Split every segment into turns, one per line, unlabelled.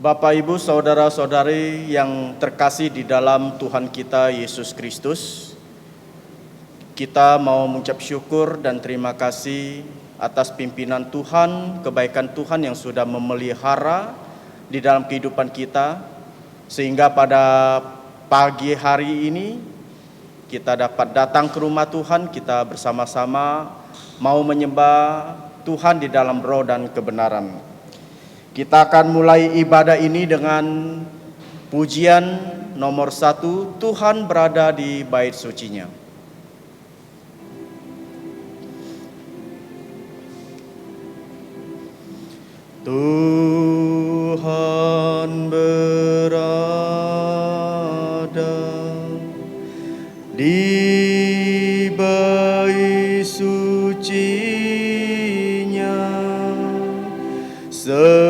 Bapak, Ibu, saudara-saudari yang terkasih di dalam Tuhan kita Yesus Kristus, kita mau mengucap syukur dan terima kasih atas pimpinan Tuhan, kebaikan Tuhan yang sudah memelihara di dalam kehidupan kita, sehingga pada pagi hari ini kita dapat datang ke rumah Tuhan, kita bersama-sama mau menyembah Tuhan di dalam roh dan kebenaran. Kita akan mulai ibadah ini dengan pujian nomor 1, Tuhan berada di bait sucinya. Tuhan berada di bait sucinya, semua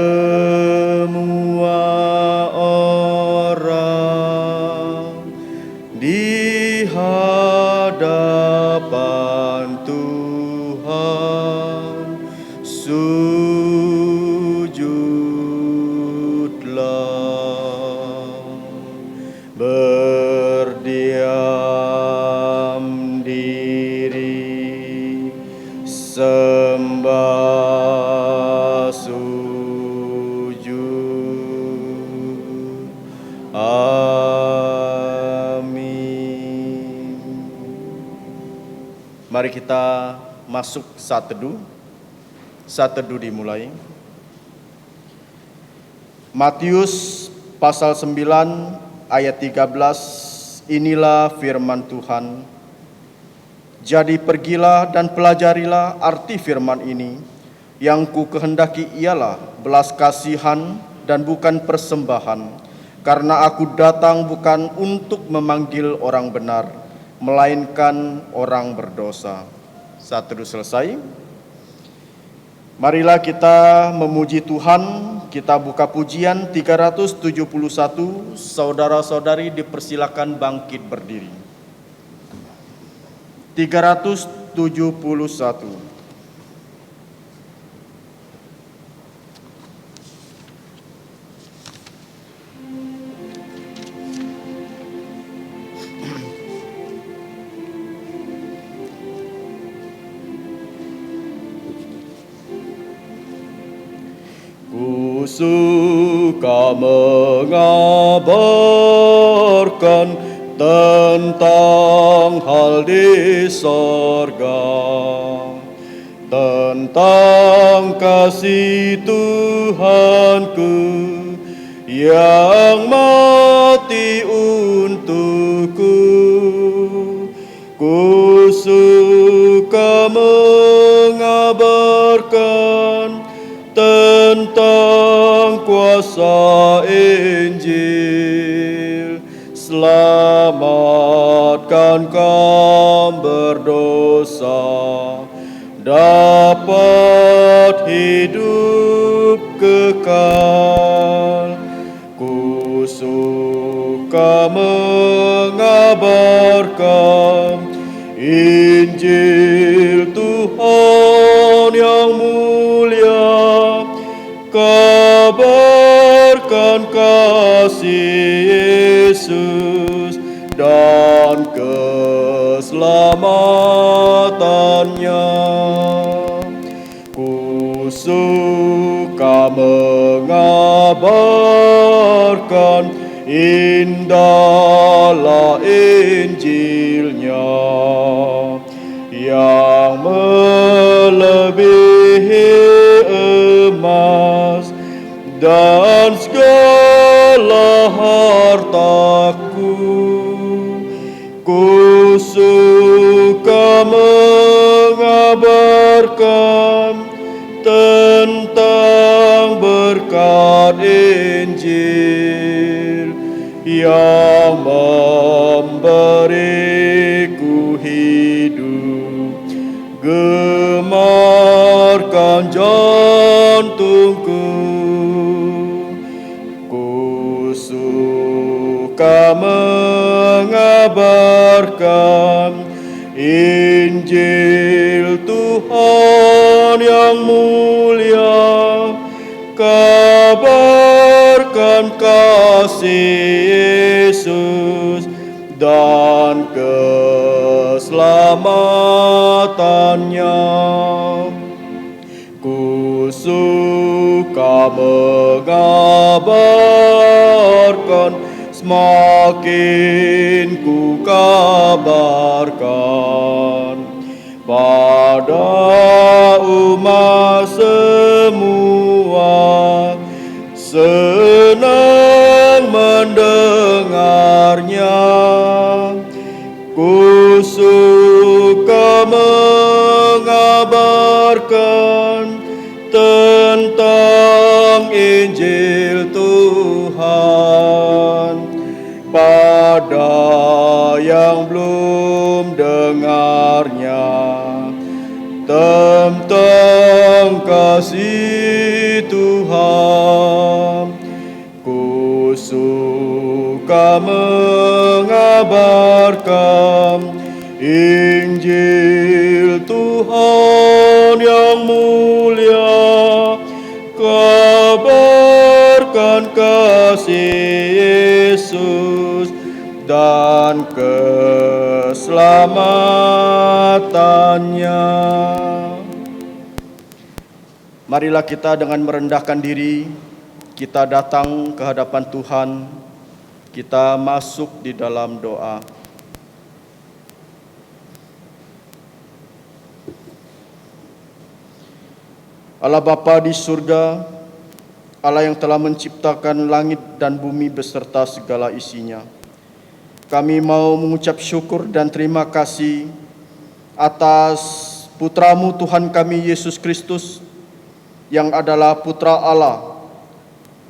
orang di hadapan Tuhan sujudlah, berdiam diri, sembah sujud. Amin. Mari kita masuk saat teduh. Saat teduh dimulai. Matius pasal 9 ayat 13, inilah firman Tuhan. Jadi pergilah dan pelajarilah arti firman ini. Yang ku kehendaki ialah belas kasihan dan bukan persembahan. Karena aku datang bukan untuk memanggil orang benar, melainkan orang berdosa. Saat teduh selesai. Marilah kita memuji Tuhan. Kita buka pujian 371. Saudara-saudari dipersilakan bangkit berdiri. 371. Ku suka mengabarkan tentang hal di sorga, tentang kasih Tuhanku yang mati untukku. Ku suka mengabarkan tentang kuasa Injil, selamatkan kaum berdosa, dapat hidup kekal. Ku suka mengabarkan Injil Tuhan yang mulia, kabarkan kasih Yesus dan keselamatannya. Ku suka mengabarkan indahlah Injilnya yang melebihi emas dan segala hartaku. Ku suka mengabarkan tentang berkat Injil yang memberiku hidup, gemarkan jantungku. Ku suka mengabarkan Injil Tuhan yang mulia, kabarkan dalam kasih Yesus dan keselamatannya. Ku suka mengabarkan, semakin ku kabarkan pada umat semua, senang mendengarnya. Ku suka mengabarkan tentang Injil Tuhan pada yang belum dengarnya, tentang kasih Tuhan. Ku suka mengabarkan Injil Tuhan yang mulia, kabarkan kasih Yesus dan keselamatannya. Marilah kita dengan merendahkan diri, kita datang ke hadapan Tuhan, kita masuk di dalam doa. Allah Bapa di surga, Allah yang telah menciptakan langit dan bumi beserta segala isinya, kami mau mengucap syukur dan terima kasih atas Putra-Mu Tuhan kami Yesus Kristus, yang adalah Putra Allah,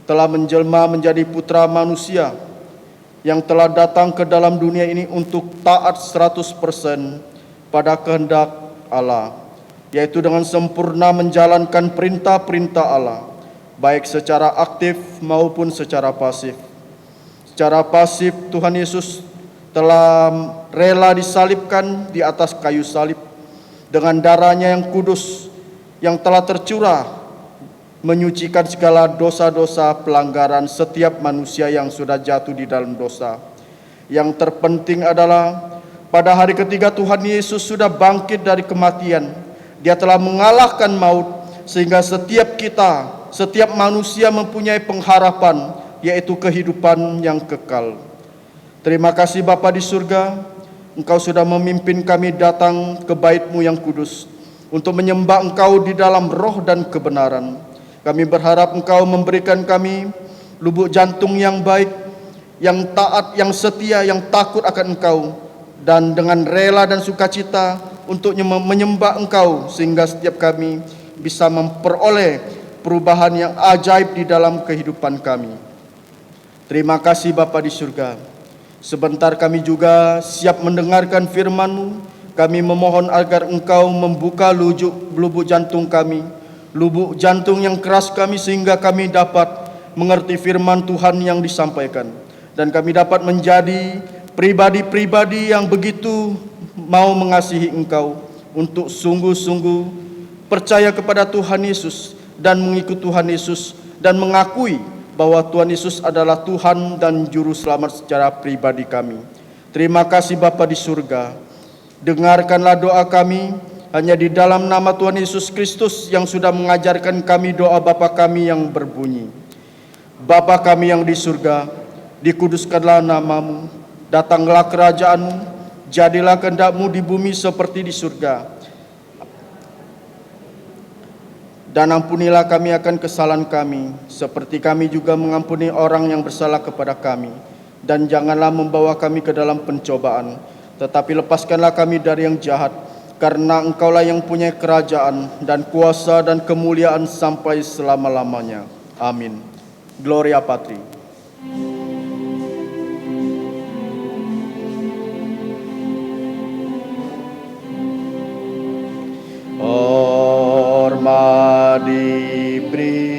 telah menjelma menjadi putra manusia, yang telah datang ke dalam dunia ini untuk taat 100% pada kehendak Allah, yaitu dengan sempurna menjalankan perintah-perintah Allah, baik secara aktif maupun secara pasif. Secara pasif, Tuhan Yesus telah rela disalibkan di atas kayu salib dengan darahnya yang kudus, yang telah tercurah, menyucikan segala dosa-dosa pelanggaran setiap manusia yang sudah jatuh di dalam dosa. Yang terpenting adalah pada hari ketiga Tuhan Yesus sudah bangkit dari kematian. Dia telah mengalahkan maut, sehingga setiap kita, setiap manusia mempunyai pengharapan, yaitu kehidupan yang kekal. Terima kasih Bapa di surga, Engkau sudah memimpin kami datang ke bait-Mu yang kudus untuk menyembah Engkau di dalam roh dan kebenaran. Kami berharap Engkau memberikan kami lubuk jantung yang baik, yang taat, yang setia, yang takut akan Engkau, dan dengan rela dan sukacita untuk menyembah Engkau, sehingga setiap kami bisa memperoleh perubahan yang ajaib di dalam kehidupan kami. Terima kasih Bapa di surga. Sebentar kami juga siap mendengarkan firman-Mu. Kami memohon agar Engkau membuka lubuk jantung kami, lubuk jantung yang keras kami, sehingga kami dapat mengerti firman Tuhan yang disampaikan, dan kami dapat menjadi pribadi-pribadi yang begitu mau mengasihi Engkau, untuk sungguh-sungguh percaya kepada Tuhan Yesus dan mengikut Tuhan Yesus, dan mengakui bahwa Tuhan Yesus adalah Tuhan dan Juru Selamat secara pribadi kami. Terima kasih Bapa di surga. Dengarkanlah doa kami hanya di dalam nama Tuhan Yesus Kristus, yang sudah mengajarkan kami doa Bapa kami yang berbunyi: Bapa kami yang di surga, dikuduskanlah nama-Mu, datanglah kerajaan-Mu, jadilah kehendak-Mu di bumi seperti di surga. Dan ampunilah kami akan kesalahan kami, seperti kami juga mengampuni orang yang bersalah kepada kami. Dan janganlah membawa kami ke dalam pencobaan, tetapi lepaskanlah kami dari yang jahat, karena Engkaulah yang punya kerajaan dan kuasa dan kemuliaan sampai selama-lamanya. Amin. Gloria Patri. Hormat diberi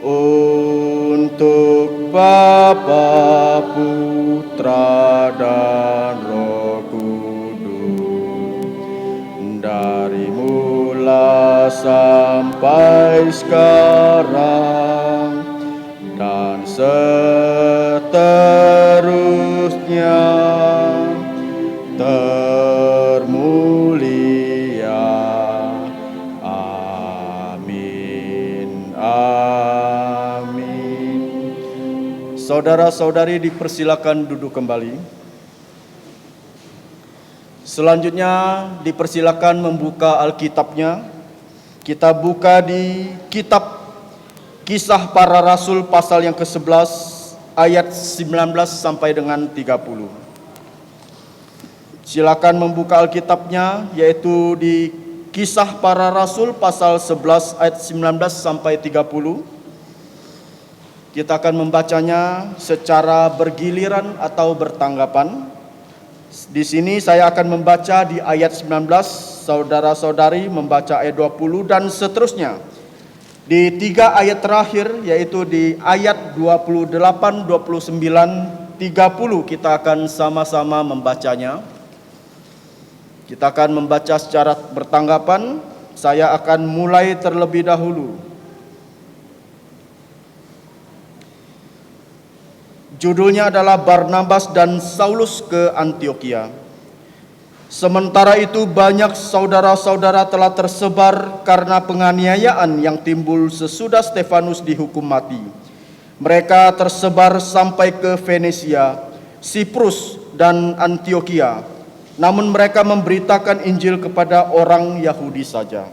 untuk Bapa, Putra, dan Roh Kudus, dari mula sampai sekarang dan seterusnya termulia. Amin. Amin. Saudara-saudari dipersilakan duduk kembali. Selanjutnya dipersilakan membuka Alkitabnya. Kita buka di kitab Kisah Para Rasul pasal yang ke-11 ayat 19 sampai dengan 30. Silakan membuka Alkitabnya, yaitu di Kisah Para Rasul pasal 11 ayat 19 sampai 30. Kita akan membacanya secara bergiliran atau bertanggapan. Di sini saya akan membaca di ayat 19, saudara-saudari membaca ayat 20 dan seterusnya. Di 3 ayat terakhir, yaitu di ayat 28, 29, 30, kita akan sama-sama membacanya. Kita akan membaca secara bertanggapan. Saya akan mulai terlebih dahulu. Judulnya adalah Barnabas dan Saulus ke Antiokhia. Sementara itu banyak saudara-saudara telah tersebar karena penganiayaan yang timbul sesudah Stefanus dihukum mati. Mereka tersebar sampai ke Venesia, Siprus, dan Antiokhia. Namun mereka memberitakan Injil kepada orang Yahudi saja.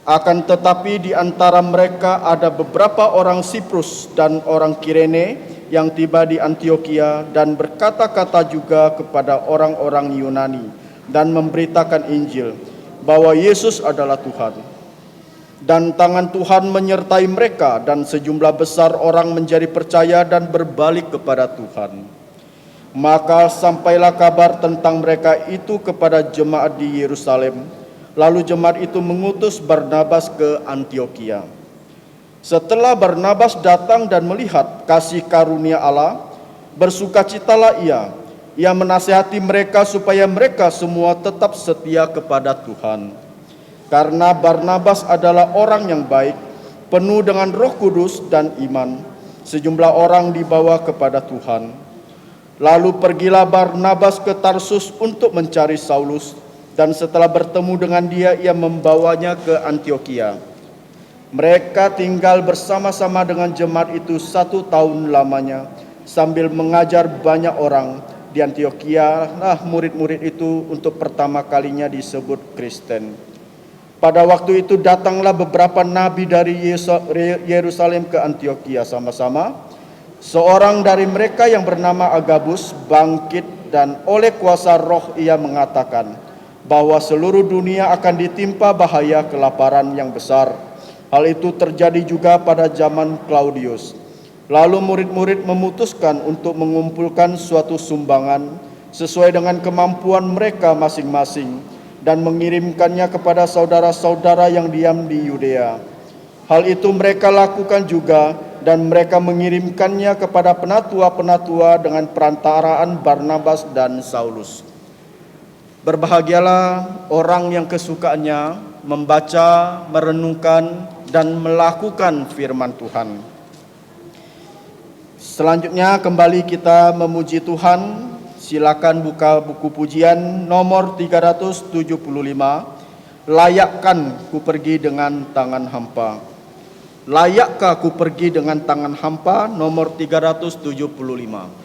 Akan tetapi di antara mereka ada beberapa orang Siprus dan orang Kirene yang tiba di Antiokhia dan berkata-kata juga kepada orang-orang Yunani dan memberitakan Injil bahwa Yesus adalah Tuhan. Dan tangan Tuhan menyertai mereka dan sejumlah besar orang menjadi percaya dan berbalik kepada Tuhan. Maka sampailah kabar tentang mereka itu kepada jemaat di Yerusalem. Lalu jemaat itu mengutus Barnabas ke Antiokhia. Setelah Barnabas datang dan melihat kasih karunia Allah, bersukacitalah ia. Ia menasihati mereka supaya mereka semua tetap setia kepada Tuhan. Karena Barnabas adalah orang yang baik, penuh dengan Roh Kudus dan iman. Sejumlah orang dibawa kepada Tuhan. Lalu pergilah Barnabas ke Tarsus untuk mencari Saulus, dan setelah bertemu dengan dia, ia membawanya ke Antiokhia. Mereka tinggal bersama-sama dengan jemaat itu 1 tahun lamanya, sambil mengajar banyak orang. Di Antiokhia lah murid-murid itu untuk pertama kalinya disebut Kristen. Pada waktu itu datanglah beberapa nabi dari Yerusalem ke Antiokhia sama-sama. Seorang dari mereka yang bernama Agabus bangkit dan oleh kuasa roh ia mengatakan bahwa seluruh dunia akan ditimpa bahaya kelaparan yang besar. Hal itu terjadi juga pada zaman Claudius. Lalu murid-murid memutuskan untuk mengumpulkan suatu sumbangan sesuai dengan kemampuan mereka masing-masing dan mengirimkannya kepada saudara-saudara yang diam di Yudea. Hal itu mereka lakukan juga dan mereka mengirimkannya kepada penatua-penatua dengan perantaraan Barnabas dan Saulus. Berbahagialah orang yang kesukaannya membaca, merenungkan, dan melakukan firman Tuhan. Selanjutnya kembali kita memuji Tuhan. Silakan buka buku pujian nomor 375. Layakkan ku pergi dengan tangan hampa. Layakkah ku pergi dengan tangan hampa, nomor 375.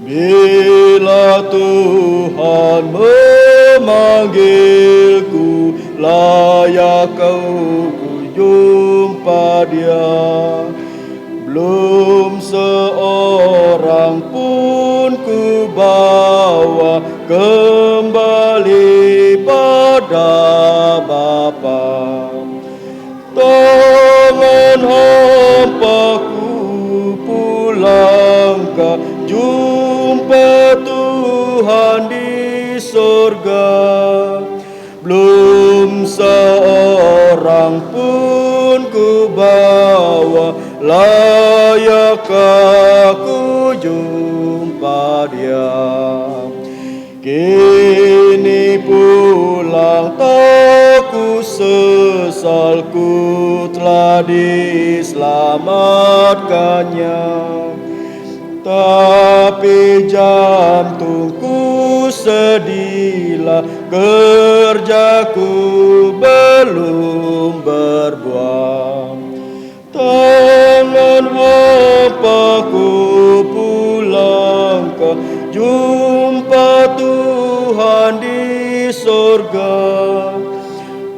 Bila Tuhan memanggilku, layak kau ku jumpa Dia. Belum seorang pun ku bawa kembali pada Bapa. Tangan hampaku pulang ke jumpa Tuhan di sorga. Belum seorang pun ku bawa, layak aku jumpa Dia. Kini pulang takku sesalku telah diselamatkannya, tapi jantungku sedihlah, kerjaku belum berbuah. Tangan Bapaku pulang ke jumpa Tuhan di sorga.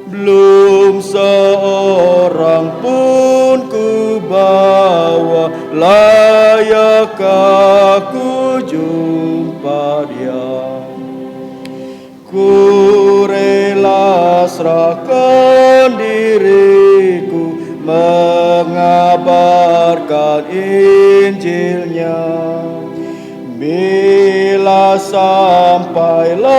Belum seorang pun ku bawa, layak aku jumpa Dia. Ku rela serahkan diriku mengabarkan Injilnya. Bila sampailah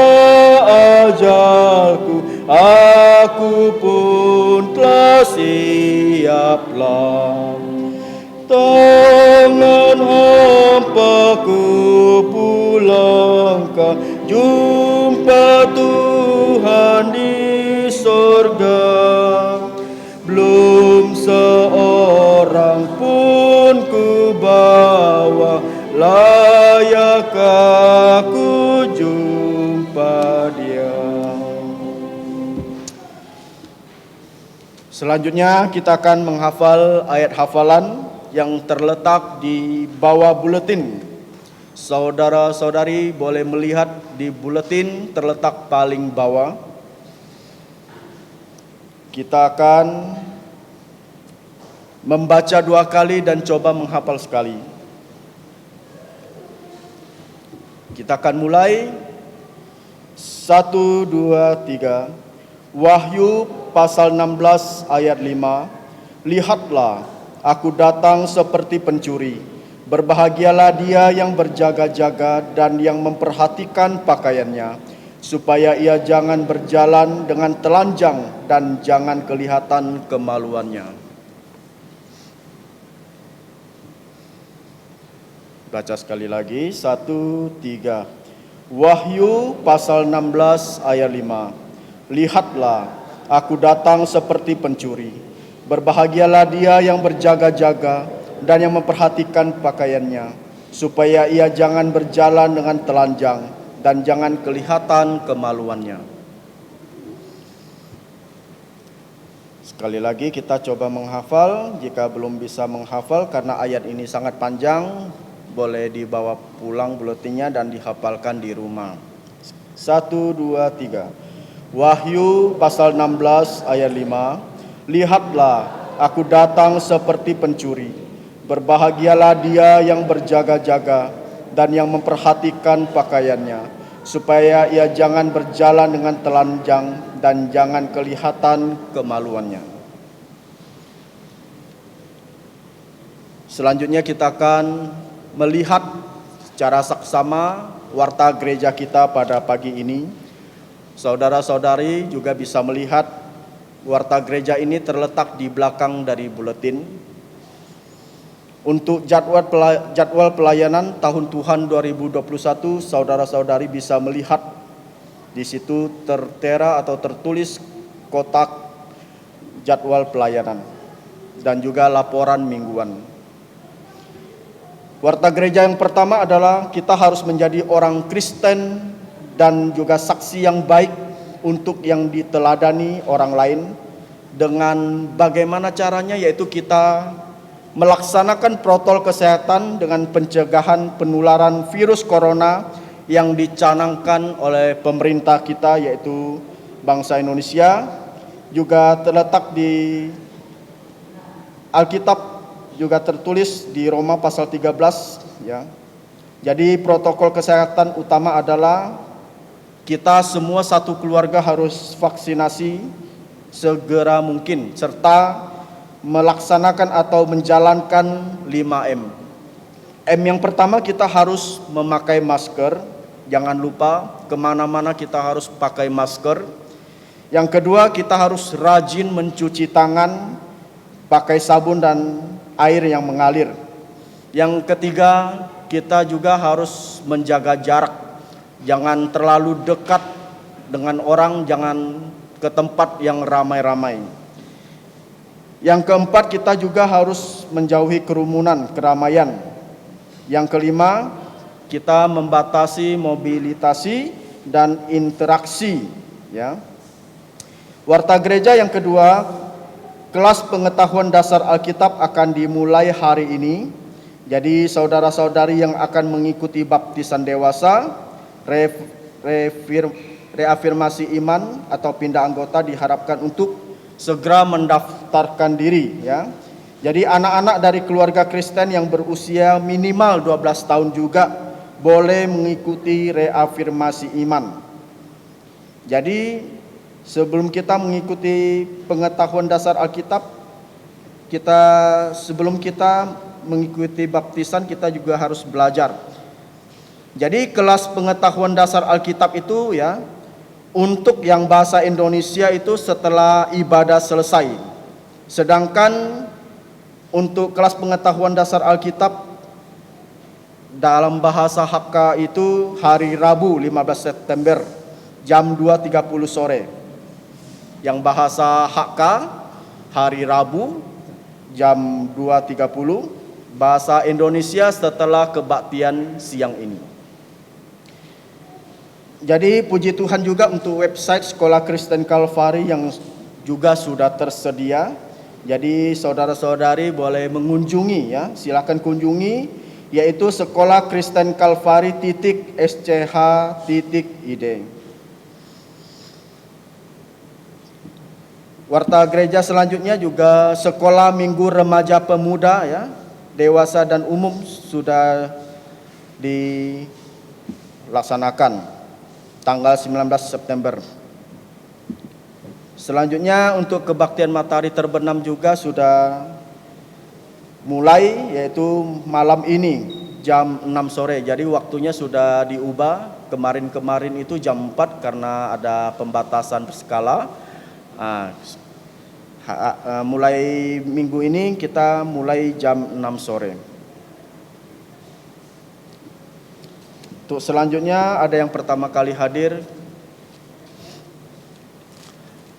ajalku, aku pun telah siaplah. Tangan hampaku pulangkan, jumpa Tuhan di sorga. Belum seorang pun ku bawa, layak aku jumpa Dia. Selanjutnya kita akan menghafal ayat hafalan yang terletak di bawah buletin. Saudara-saudari boleh melihat di buletin terletak paling bawah. Kita akan membaca 2 kali dan coba menghafal sekali. Kita akan mulai. 1, 2, 3. Wahyu pasal 16 ayat 5. Lihatlah, aku datang seperti pencuri. Berbahagialah dia yang berjaga-jaga dan yang memperhatikan pakaiannya, supaya ia jangan berjalan dengan telanjang dan jangan kelihatan kemaluannya. Baca sekali lagi, 1, 3. Wahyu pasal 16 ayat 5. Lihatlah, aku datang seperti pencuri. Berbahagialah dia yang berjaga-jaga dan yang memperhatikan pakaiannya, supaya ia jangan berjalan dengan telanjang dan jangan kelihatan kemaluannya. Sekali lagi kita coba menghafal. Jika belum bisa menghafal karena ayat ini sangat panjang, boleh dibawa pulang buletinnya dan dihafalkan di rumah. 1, 2, 3. Wahyu pasal 16 ayat 5. Lihatlah, aku datang seperti pencuri. Berbahagialah dia yang berjaga-jaga dan yang memperhatikan pakaiannya, supaya ia jangan berjalan dengan telanjang dan jangan kelihatan kemaluannya. Selanjutnya kita akan melihat secara saksama warta gereja kita pada pagi ini. Saudara-saudari juga bisa melihat warta gereja ini terletak di belakang dari buletin. Untuk jadwal pelayanan tahun Tuhan 2021, saudara-saudari bisa melihat di situ tertera atau tertulis kotak jadwal pelayanan dan juga laporan mingguan. Warta gereja yang pertama adalah kita harus menjadi orang Kristen dan juga saksi yang baik untuk yang diteladani orang lain. Dengan bagaimana caranya, yaitu kita melaksanakan protokol kesehatan dengan pencegahan penularan virus corona yang dicanangkan oleh pemerintah kita, yaitu bangsa Indonesia. Juga terletak di Alkitab, juga tertulis di Roma pasal 13 ya. Jadi protokol kesehatan utama adalah kita semua satu keluarga harus vaksinasi segera mungkin serta melaksanakan atau menjalankan 5M. M yang pertama, kita harus memakai masker. Jangan lupa kemana-mana kita harus pakai masker. Yang kedua, kita harus rajin mencuci tangan pakai sabun dan air yang mengalir. Yang ketiga, kita juga harus menjaga jarak. Jangan terlalu dekat dengan orang, jangan ke tempat yang ramai-ramai. Yang keempat, kita juga harus menjauhi kerumunan, keramaian. Yang kelima, kita membatasi mobilitasi dan interaksi, ya. Warta gereja yang kedua, kelas pengetahuan dasar Alkitab akan dimulai hari ini. Jadi saudara-saudari yang akan mengikuti baptisan dewasa, reafirmasi iman atau pindah anggota diharapkan untuk segera mendaftarkan diri, ya. Jadi anak-anak dari keluarga Kristen yang berusia minimal 12 tahun juga boleh mengikuti reafirmasi iman. Jadi sebelum kita mengikuti pengetahuan dasar Alkitab, sebelum kita mengikuti baptisan, kita juga harus belajar. Jadi kelas pengetahuan dasar Alkitab itu, ya, untuk yang bahasa Indonesia itu setelah ibadah selesai. Sedangkan untuk kelas pengetahuan dasar Alkitab dalam bahasa Hakka itu hari Rabu 15 September jam 2.30 sore. Yang bahasa Hakka hari Rabu jam 2.30, bahasa Indonesia setelah kebaktian siang ini. Jadi puji Tuhan juga untuk website Sekolah Kristen Kalvari yang juga sudah tersedia. Jadi saudara-saudari boleh mengunjungi, ya, silakan kunjungi, yaitu sekolahkristenkalvari.sch.id. Warta gereja selanjutnya juga sekolah minggu remaja pemuda, ya, dewasa dan umum sudah dilaksanakan tanggal 19 September. Selanjutnya untuk kebaktian matahari terbenam juga sudah mulai, yaitu malam ini jam 6 sore. Jadi waktunya sudah diubah. Kemarin itu jam 4 karena ada pembatasan berskala. Mulai minggu ini kita mulai jam 6 sore. Untuk selanjutnya ada yang pertama kali hadir.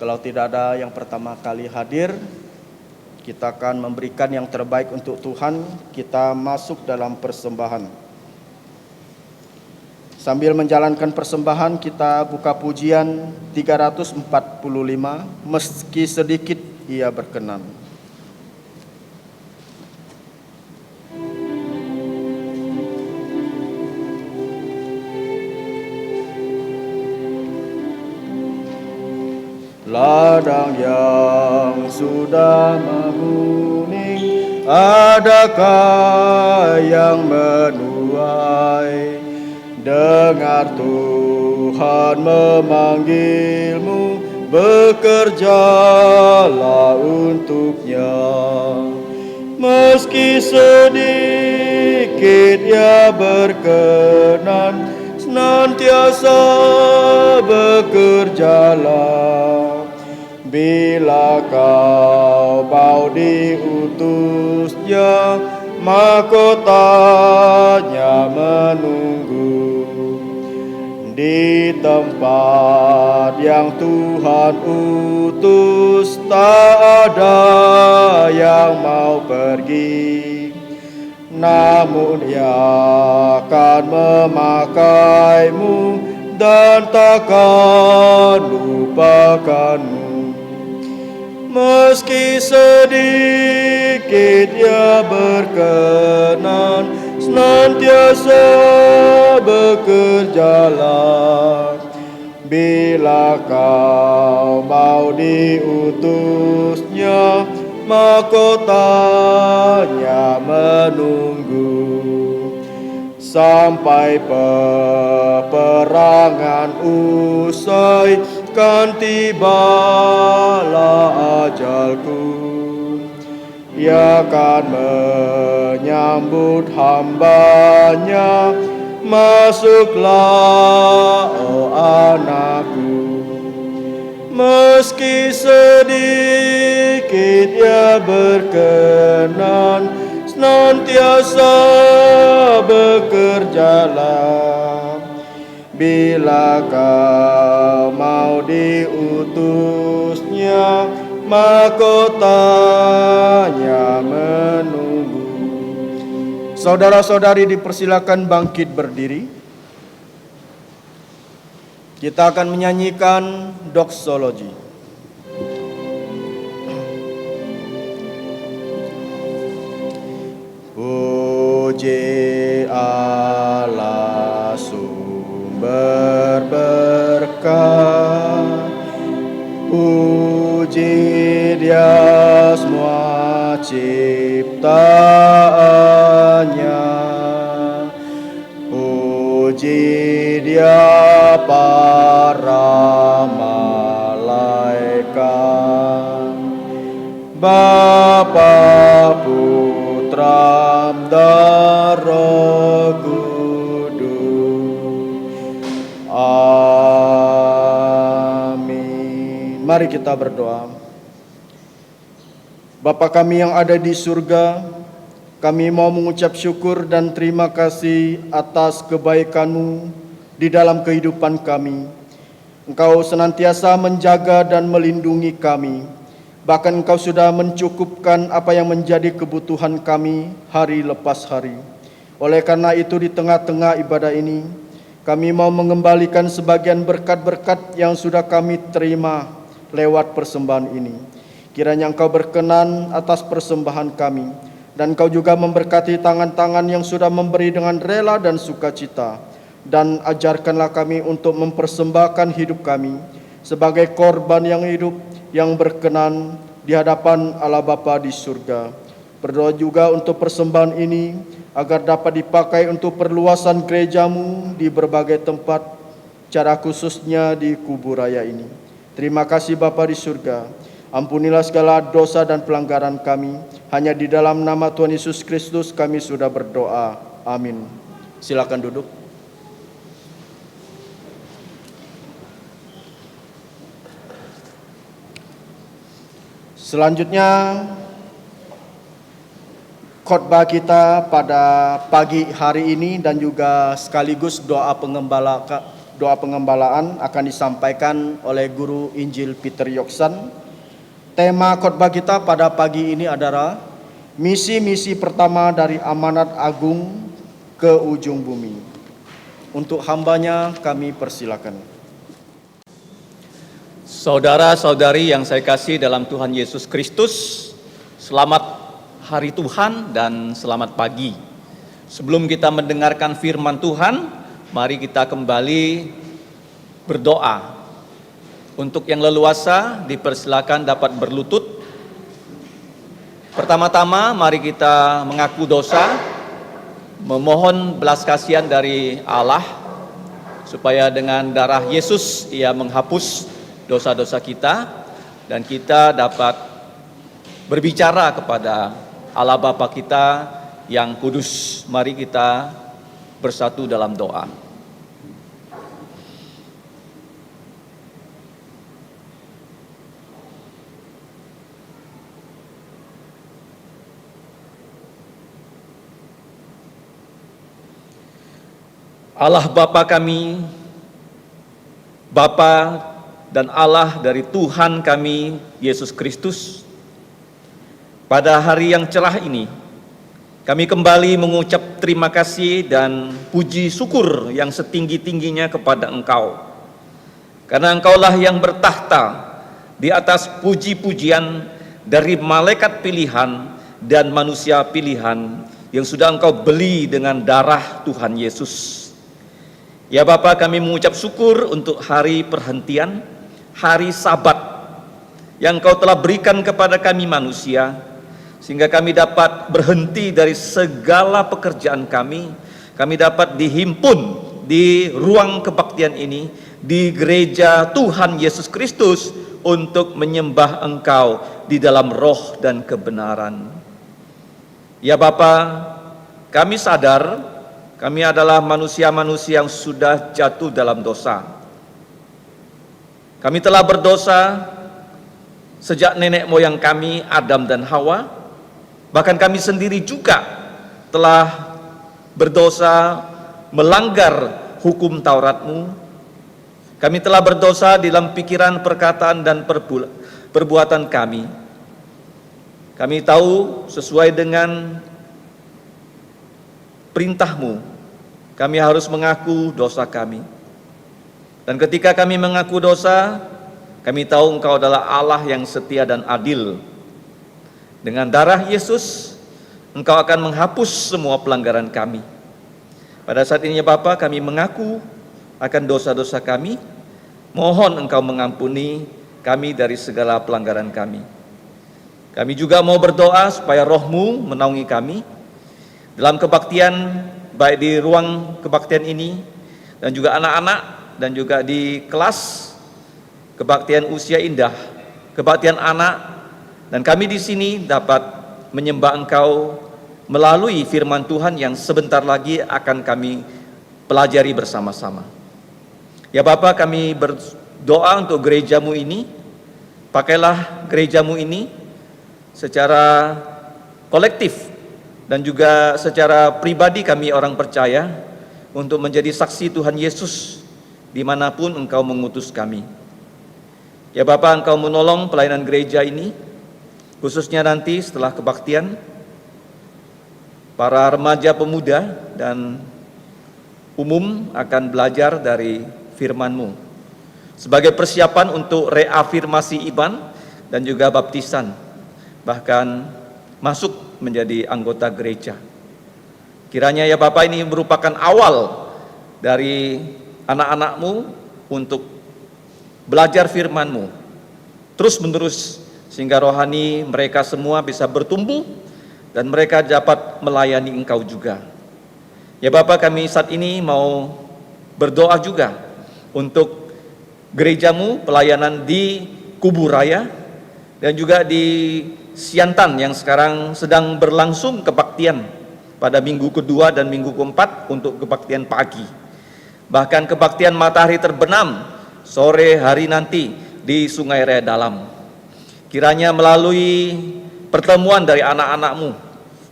Kalau tidak ada yang pertama kali hadir, kita akan memberikan yang terbaik untuk Tuhan. Kita masuk dalam persembahan. Sambil menjalankan persembahan, kita buka pujian 345, meski sedikit Ia berkenan. Ladang yang sudah menguning, adakah yang menuai? Dengar Tuhan memanggilmu, bekerjalah untuknya. Meski sedikit Ia berkenan, senantiasa bekerjalah. Bila kau mau diutusnya, mahkotanya menunggu. Di tempat yang Tuhan utus, tak ada yang mau pergi. Namun Ia akan memakaimu dan takkan lupakanmu. Meski sedikit Ia berkenan, senantiasa bekerjalah. Bila kau mau diutusnya, mahkotanya menunggu. Sampai peperangan usai, kan tibalah ajalku. Ia akan menyambut hamba-Nya, masuklah oh anakku. Meski sedikit Ia berkenan, senantiasa bekerjalah. Bila kau mau diutusnya, mahkotanya menunggu. Saudara-saudari dipersilakan bangkit berdiri. Kita akan menyanyikan doksologi. Puji Allah sumber berkah, puji Dia semua ciptaannya, puji Dia para malaikat, Bapa, Putra, dan Roh Kudus. Amin. Mari kita berdoa. Bapa kami yang ada di surga, kami mau mengucap syukur dan terima kasih atas kebaikan-Mu di dalam kehidupan kami. Engkau senantiasa menjaga dan melindungi kami. Bahkan Engkau sudah mencukupkan apa yang menjadi kebutuhan kami hari lepas hari. Oleh karena itu di tengah-tengah ibadah ini, kami mau mengembalikan sebagian berkat-berkat yang sudah kami terima lewat persembahan ini. Kiranya Engkau berkenan atas persembahan kami, dan Engkau juga memberkati tangan-tangan yang sudah memberi dengan rela dan sukacita. Dan ajarkanlah kami untuk mempersembahkan hidup kami sebagai korban yang hidup, yang berkenan di hadapan Allah Bapa di surga. Berdoa juga untuk persembahan ini agar dapat dipakai untuk perluasan gereja-Mu di berbagai tempat, cara khususnya di kubur raya ini. Terima kasih Bapa di surga. Ampunilah segala dosa dan pelanggaran kami. Hanya di dalam nama Tuhan Yesus Kristus kami sudah berdoa. Amin. Silakan duduk. Selanjutnya, khotbah kita pada pagi hari ini dan juga sekaligus doa pengembalaan akan disampaikan oleh Guru Injil Peter Yoksan. Tema khotbah kita pada pagi ini adalah misi-misi pertama dari amanat agung ke ujung bumi. Untuk hambanya kami persilakan.
Saudara-saudari yang saya kasih dalam Tuhan Yesus Kristus, selamat hari Tuhan dan selamat pagi. Sebelum kita mendengarkan firman Tuhan, mari kita kembali berdoa. Untuk yang leluasa, dipersilakan dapat berlutut. Pertama-tama, mari kita mengaku dosa, memohon belas kasihan dari Allah, supaya dengan darah Yesus Ia menghapus dosa-dosa kita, dan kita dapat berbicara kepada Allah Bapa kita yang kudus. Mari kita bersatu dalam doa. Allah Bapa kami, Bapa dan Allah dari Tuhan kami Yesus Kristus, pada hari yang cerah ini kami kembali mengucap terima kasih dan puji syukur yang setinggi-tingginya kepada Engkau, karena Engkaulah yang bertahta di atas puji-pujian dari malaikat pilihan dan manusia pilihan yang sudah Engkau beli dengan darah Tuhan Yesus. Ya Bapa, kami mengucap syukur untuk hari perhentian, hari Sabat yang Engkau telah berikan kepada kami manusia, sehingga kami dapat berhenti dari segala pekerjaan kami dapat dihimpun di ruang kebaktian ini, di gereja Tuhan Yesus Kristus, untuk menyembah Engkau di dalam roh dan kebenaran. Ya Bapa, kami sadar kami adalah manusia-manusia yang sudah jatuh dalam dosa. Kami telah berdosa sejak nenek moyang kami, Adam dan Hawa, Bahkan kami sendiri juga telah berdosa melanggar hukum Taurat-Mu. Kami telah berdosa dalam pikiran, perkataan, dan perbuatan kami. Kami tahu sesuai dengan perintah-Mu, kami harus mengaku dosa kami. Dan ketika kami mengaku dosa, kami tahu Engkau adalah Allah yang setia dan adil. Dengan darah Yesus, Engkau akan menghapus semua pelanggaran kami. Pada saat ini ya Bapa, kami mengaku akan dosa-dosa kami. Mohon Engkau mengampuni kami dari segala pelanggaran kami. Kami juga mau berdoa supaya Roh-Mu menaungi kami dalam kebaktian, baik di ruang kebaktian ini dan juga anak-anak, dan juga di kelas kebaktian usia indah, kebaktian anak, dan kami di sini dapat menyembah Engkau melalui firman Tuhan yang sebentar lagi akan kami pelajari bersama-sama. Ya Bapa, kami berdoa untuk gereja-Mu ini. Pakailah gereja-Mu ini secara kolektif dan juga secara pribadi kami orang percaya untuk menjadi saksi Tuhan Yesus dimanapun Engkau mengutus kami. Ya Bapa, Engkau menolong pelayanan gereja ini, khususnya nanti setelah kebaktian, para remaja pemuda dan umum akan belajar dari firman-Mu sebagai persiapan untuk reafirmasi iman dan juga baptisan, bahkan masuk menjadi anggota gereja. Kiranya ya Bapa, ini merupakan awal dari anak-anak-Mu untuk belajar firman-Mu terus menerus, sehingga rohani mereka semua bisa bertumbuh dan mereka dapat melayani Engkau juga. Ya Bapa, kami saat ini mau berdoa juga untuk gereja-Mu, pelayanan di Kuburaya dan juga di Siantan yang sekarang sedang berlangsung kebaktian pada minggu kedua dan minggu keempat untuk kebaktian pagi. Bahkan kebaktian matahari terbenam sore hari nanti di Sungai Raya Dalam. Kiranya melalui pertemuan dari anak-anak-Mu,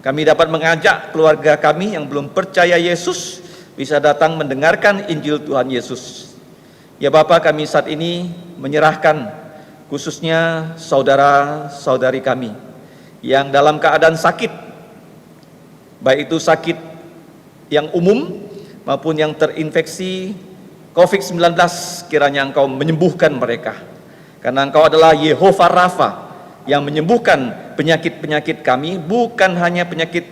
kami dapat mengajak keluarga kami yang belum percaya Yesus bisa datang mendengarkan Injil Tuhan Yesus. Ya Bapa, kami saat ini menyerahkan khususnya saudara-saudari kami yang dalam keadaan sakit, baik itu sakit yang umum maupun yang terinfeksi COVID-19, kiranya Engkau menyembuhkan mereka. Karena Engkau adalah Yehova Rafa yang menyembuhkan penyakit-penyakit kami, bukan hanya penyakit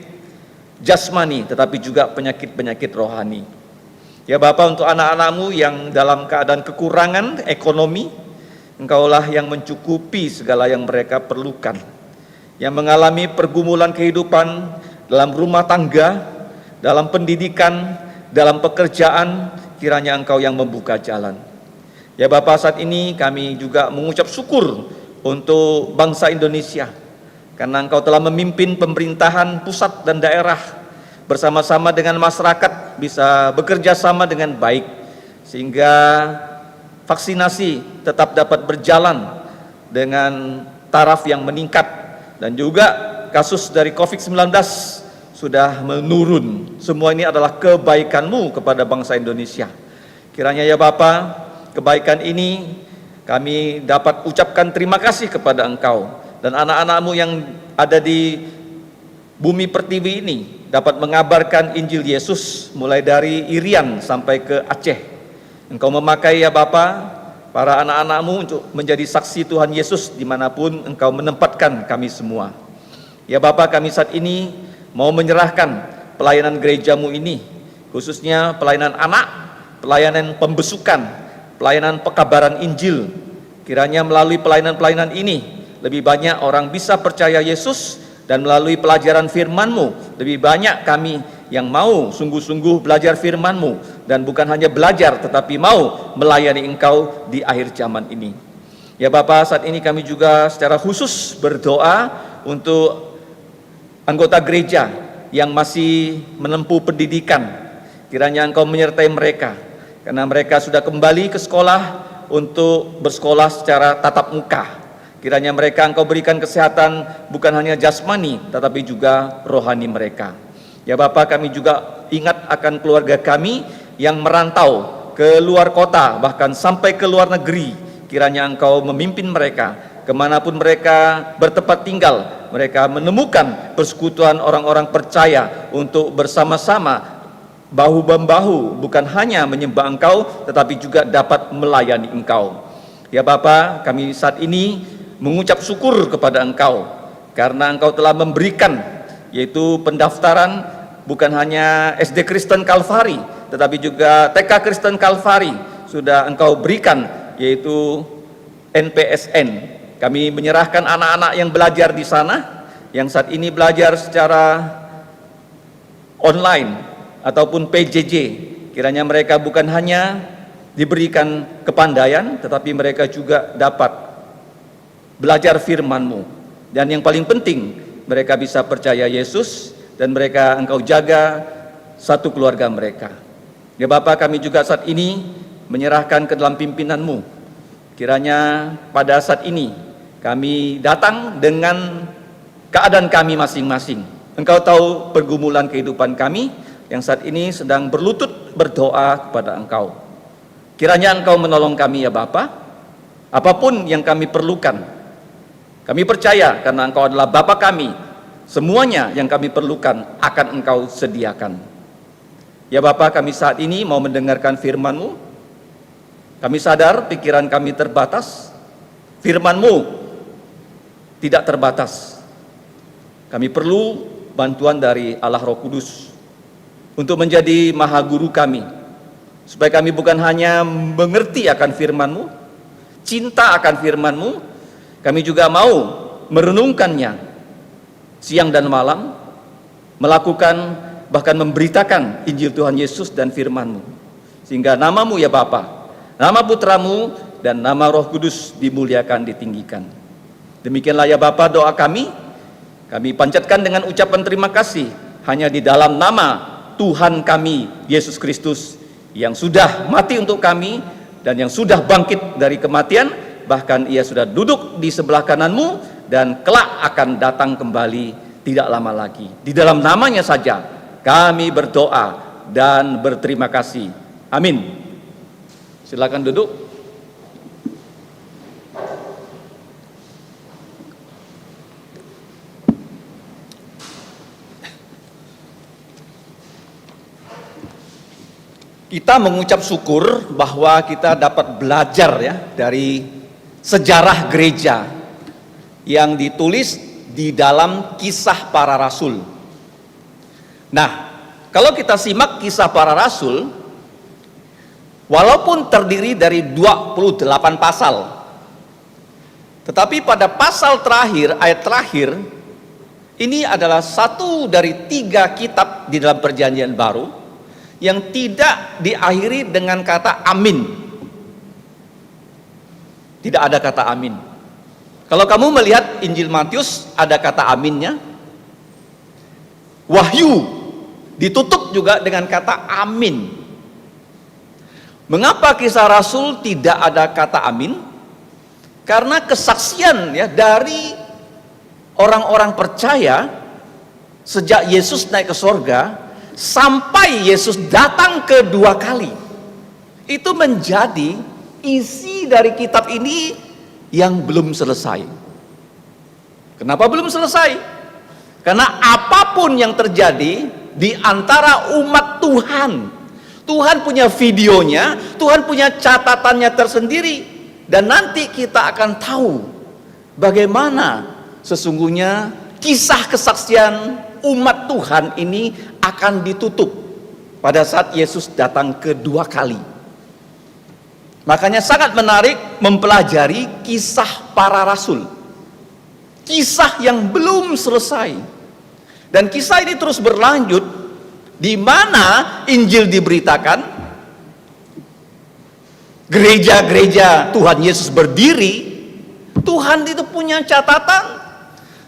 jasmani, tetapi juga penyakit-penyakit rohani. Ya Bapa, untuk anak-anak-Mu yang dalam keadaan kekurangan ekonomi, Engkaulah yang mencukupi segala yang mereka perlukan. Yang mengalami pergumulan kehidupan dalam rumah tangga, dalam pendidikan, dalam pekerjaan, kiranya Engkau yang membuka jalan. Ya Bapa, saat ini kami juga mengucap syukur untuk bangsa Indonesia, karena Engkau telah memimpin pemerintahan pusat dan daerah bersama-sama dengan masyarakat bisa bekerja sama dengan baik, sehingga vaksinasi tetap dapat berjalan dengan taraf yang meningkat, dan juga kasus dari COVID-19 sudah menurun. Semua ini adalah kebaikan-Mu kepada bangsa Indonesia. Kiranya ya Bapa, kebaikan ini kami dapat ucapkan terima kasih kepada Engkau, dan anak-anak-Mu yang ada di bumi pertiwi ini dapat mengabarkan Injil Yesus mulai dari Irian sampai ke Aceh. Engkau memakai ya Bapa para anak-anak-Mu untuk menjadi saksi Tuhan Yesus dimanapun Engkau menempatkan kami semua. Ya Bapa, kami saat ini mau menyerahkan pelayanan gereja-Mu ini, khususnya pelayanan anak, pelayanan pembesukan, pelayanan pekabaran Injil. Kiranya melalui pelayanan-pelayanan ini lebih banyak orang bisa percaya Yesus, dan melalui pelajaran firman-Mu lebih banyak kami yang mau sungguh-sungguh belajar firman-Mu, dan bukan hanya belajar tetapi mau melayani Engkau di akhir zaman ini. Ya Bapa, saat ini kami juga secara khusus berdoa untuk anggota gereja yang masih menempuh pendidikan. Kiranya Engkau menyertai mereka, karena mereka sudah kembali ke sekolah untuk bersekolah secara tatap muka. Kiranya mereka Engkau berikan kesehatan bukan hanya jasmani, tetapi juga rohani mereka. Ya Bapa, kami juga ingat akan keluarga kami yang merantau ke luar kota, bahkan sampai ke luar negeri. Kiranya Engkau memimpin mereka, kemanapun mereka bertempat tinggal, mereka menemukan persekutuan orang-orang percaya untuk bersama-sama, bahu-membahu, bukan hanya menyembah Engkau, tetapi juga dapat melayani Engkau. Ya Bapa, kami saat ini mengucap syukur kepada Engkau karena Engkau telah memberikan, yaitu pendaftaran bukan hanya SD Kristen Kalvari, tetapi juga TK Kristen Kalvari sudah Engkau berikan, yaitu NPSN. Kami menyerahkan anak-anak yang belajar di sana, yang saat ini belajar secara online ataupun PJJ. Kiranya mereka bukan hanya diberikan kepandaian, tetapi mereka juga dapat belajar firman-Mu. Dan yang paling penting, mereka bisa percaya Yesus dan mereka Engkau jaga satu keluarga mereka. Ya Bapa, kami juga saat ini menyerahkan ke dalam pimpinan-Mu. Kiranya pada saat ini kami datang dengan keadaan kami masing-masing. Engkau tahu pergumulan kehidupan kami yang saat ini sedang berlutut berdoa kepada Engkau. Kiranya Engkau menolong kami ya Bapa, apapun yang kami perlukan. Kami percaya karena Engkau adalah Bapa kami, semuanya yang kami perlukan akan Engkau sediakan. Ya Bapa, kami saat ini mau mendengarkan firman-Mu. Kami sadar pikiran kami terbatas, firman-Mu tidak terbatas. Kami perlu bantuan dari Allah Roh Kudus untuk menjadi maha guru kami, supaya kami bukan hanya mengerti akan firman-Mu, cinta akan firman-Mu, kami juga mau merenungkannya siang dan malam, melakukan bahkan memberitakan Injil Tuhan Yesus dan firman-Mu, sehingga nama-Mu ya Bapa, nama Putra-Mu dan nama Roh Kudus dimuliakan, ditinggikan. Demikianlah ya Bapa doa kami panjatkan dengan ucapan terima kasih hanya di dalam nama Tuhan kami Yesus Kristus yang sudah mati untuk kami dan yang sudah bangkit dari kematian, bahkan Ia sudah duduk di sebelah kanan-Mu dan kelak akan datang kembali tidak lama lagi. Di dalam namanya saja kami berdoa dan berterima kasih. Amin. Silakan duduk. Kita mengucap syukur bahwa kita dapat belajar ya dari sejarah gereja yang ditulis di dalam Kisah Para Rasul. Nah, kalau kita simak Kisah Para Rasul, walaupun terdiri dari 28 pasal, tetapi pada pasal terakhir, ayat terakhir, ini adalah satu dari 3 kitab di dalam Perjanjian Baru yang tidak diakhiri dengan kata amin. Tidak ada kata amin. Kalau kamu melihat Injil Matius, ada kata aminnya. Wahyu ditutup juga dengan kata amin. Mengapa Kisah Rasul tidak ada kata amin? Karena kesaksian ya dari orang-orang percaya sejak Yesus naik ke sorga sampai Yesus datang kedua kali, itu menjadi isi dari kitab ini yang belum selesai. Kenapa belum selesai? Karena apapun yang terjadi di antara umat Tuhan, Tuhan punya videonya, Tuhan punya catatannya tersendiri, dan nanti kita akan tahu bagaimana sesungguhnya kisah kesaksian umat Tuhan ini akan ditutup pada saat Yesus datang kedua kali. Makanya sangat menarik mempelajari Kisah Para Rasul, kisah yang belum selesai, dan kisah ini terus berlanjut. Di mana Injil diberitakan, gereja-gereja Tuhan Yesus berdiri, Tuhan itu punya catatan.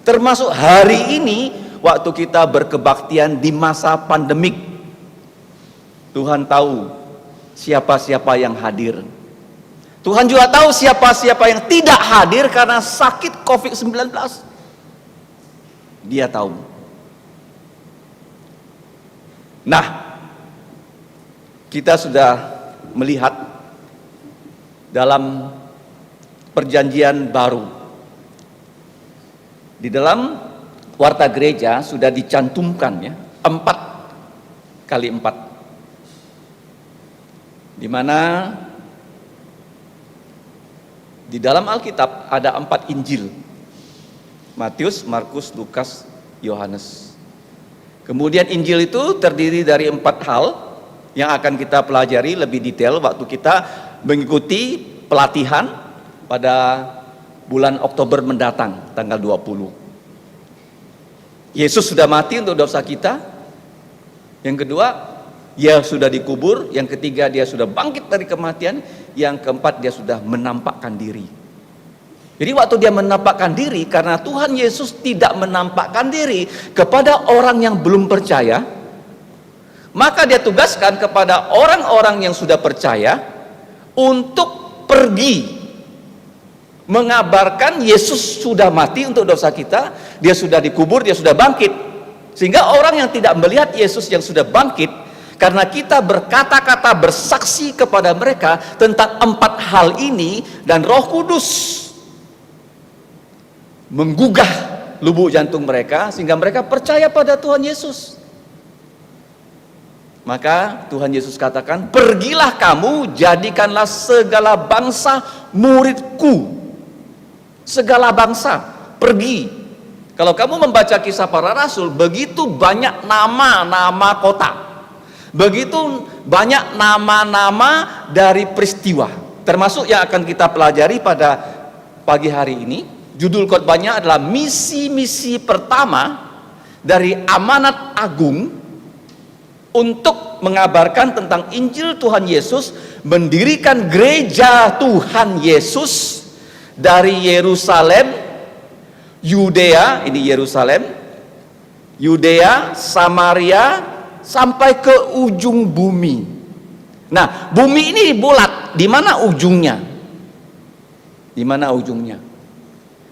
Termasuk hari ini waktu kita berkebaktian di masa pandemik, Tuhan tahu siapa-siapa yang hadir. Tuhan juga tahu siapa-siapa yang tidak hadir karena sakit COVID-19. Dia tahu. Nah, kita sudah melihat dalam perjanjian baru, di dalam warta gereja sudah dicantumkan ya 4x4, di mana di dalam Alkitab ada 4 Injil: Matius, Markus, Lukas, Yohanes. Kemudian Injil itu terdiri dari 4 hal yang akan kita pelajari lebih detail waktu kita mengikuti pelatihan pada bulan Oktober mendatang, tanggal 20. Yesus sudah mati untuk dosa kita. Yang kedua, Dia sudah dikubur. Yang ketiga, Dia sudah bangkit dari kematian. Yang keempat, Dia sudah menampakkan diri. Jadi waktu Dia menampakkan diri, karena Tuhan Yesus tidak menampakkan diri kepada orang yang belum percaya, maka Dia tugaskan kepada orang-orang yang sudah percaya untuk pergi mengabarkan Yesus sudah mati untuk dosa kita, Dia sudah dikubur, Dia sudah bangkit. Sehingga orang yang tidak melihat Yesus yang sudah bangkit, karena kita berkata-kata bersaksi kepada mereka tentang 4 hal ini, dan Roh Kudus menggugah lubuk jantung mereka sehingga mereka percaya pada Tuhan Yesus. Maka Tuhan Yesus katakan, pergilah kamu, jadikanlah segala bangsa muridku. Segala bangsa, pergi. Kalau kamu membaca Kisah Para Rasul, begitu banyak nama-nama kota, begitu banyak nama-nama dari peristiwa, termasuk yang akan kita pelajari pada pagi hari ini. Judul khotbahnya adalah misi-misi pertama dari amanat agung untuk mengabarkan tentang Injil Tuhan Yesus, mendirikan gereja Tuhan Yesus dari Yerusalem, Yudea, ini Yerusalem, Yudea, Samaria, sampai ke ujung bumi. Nah, bumi ini bulat, di mana ujungnya? Di mana ujungnya?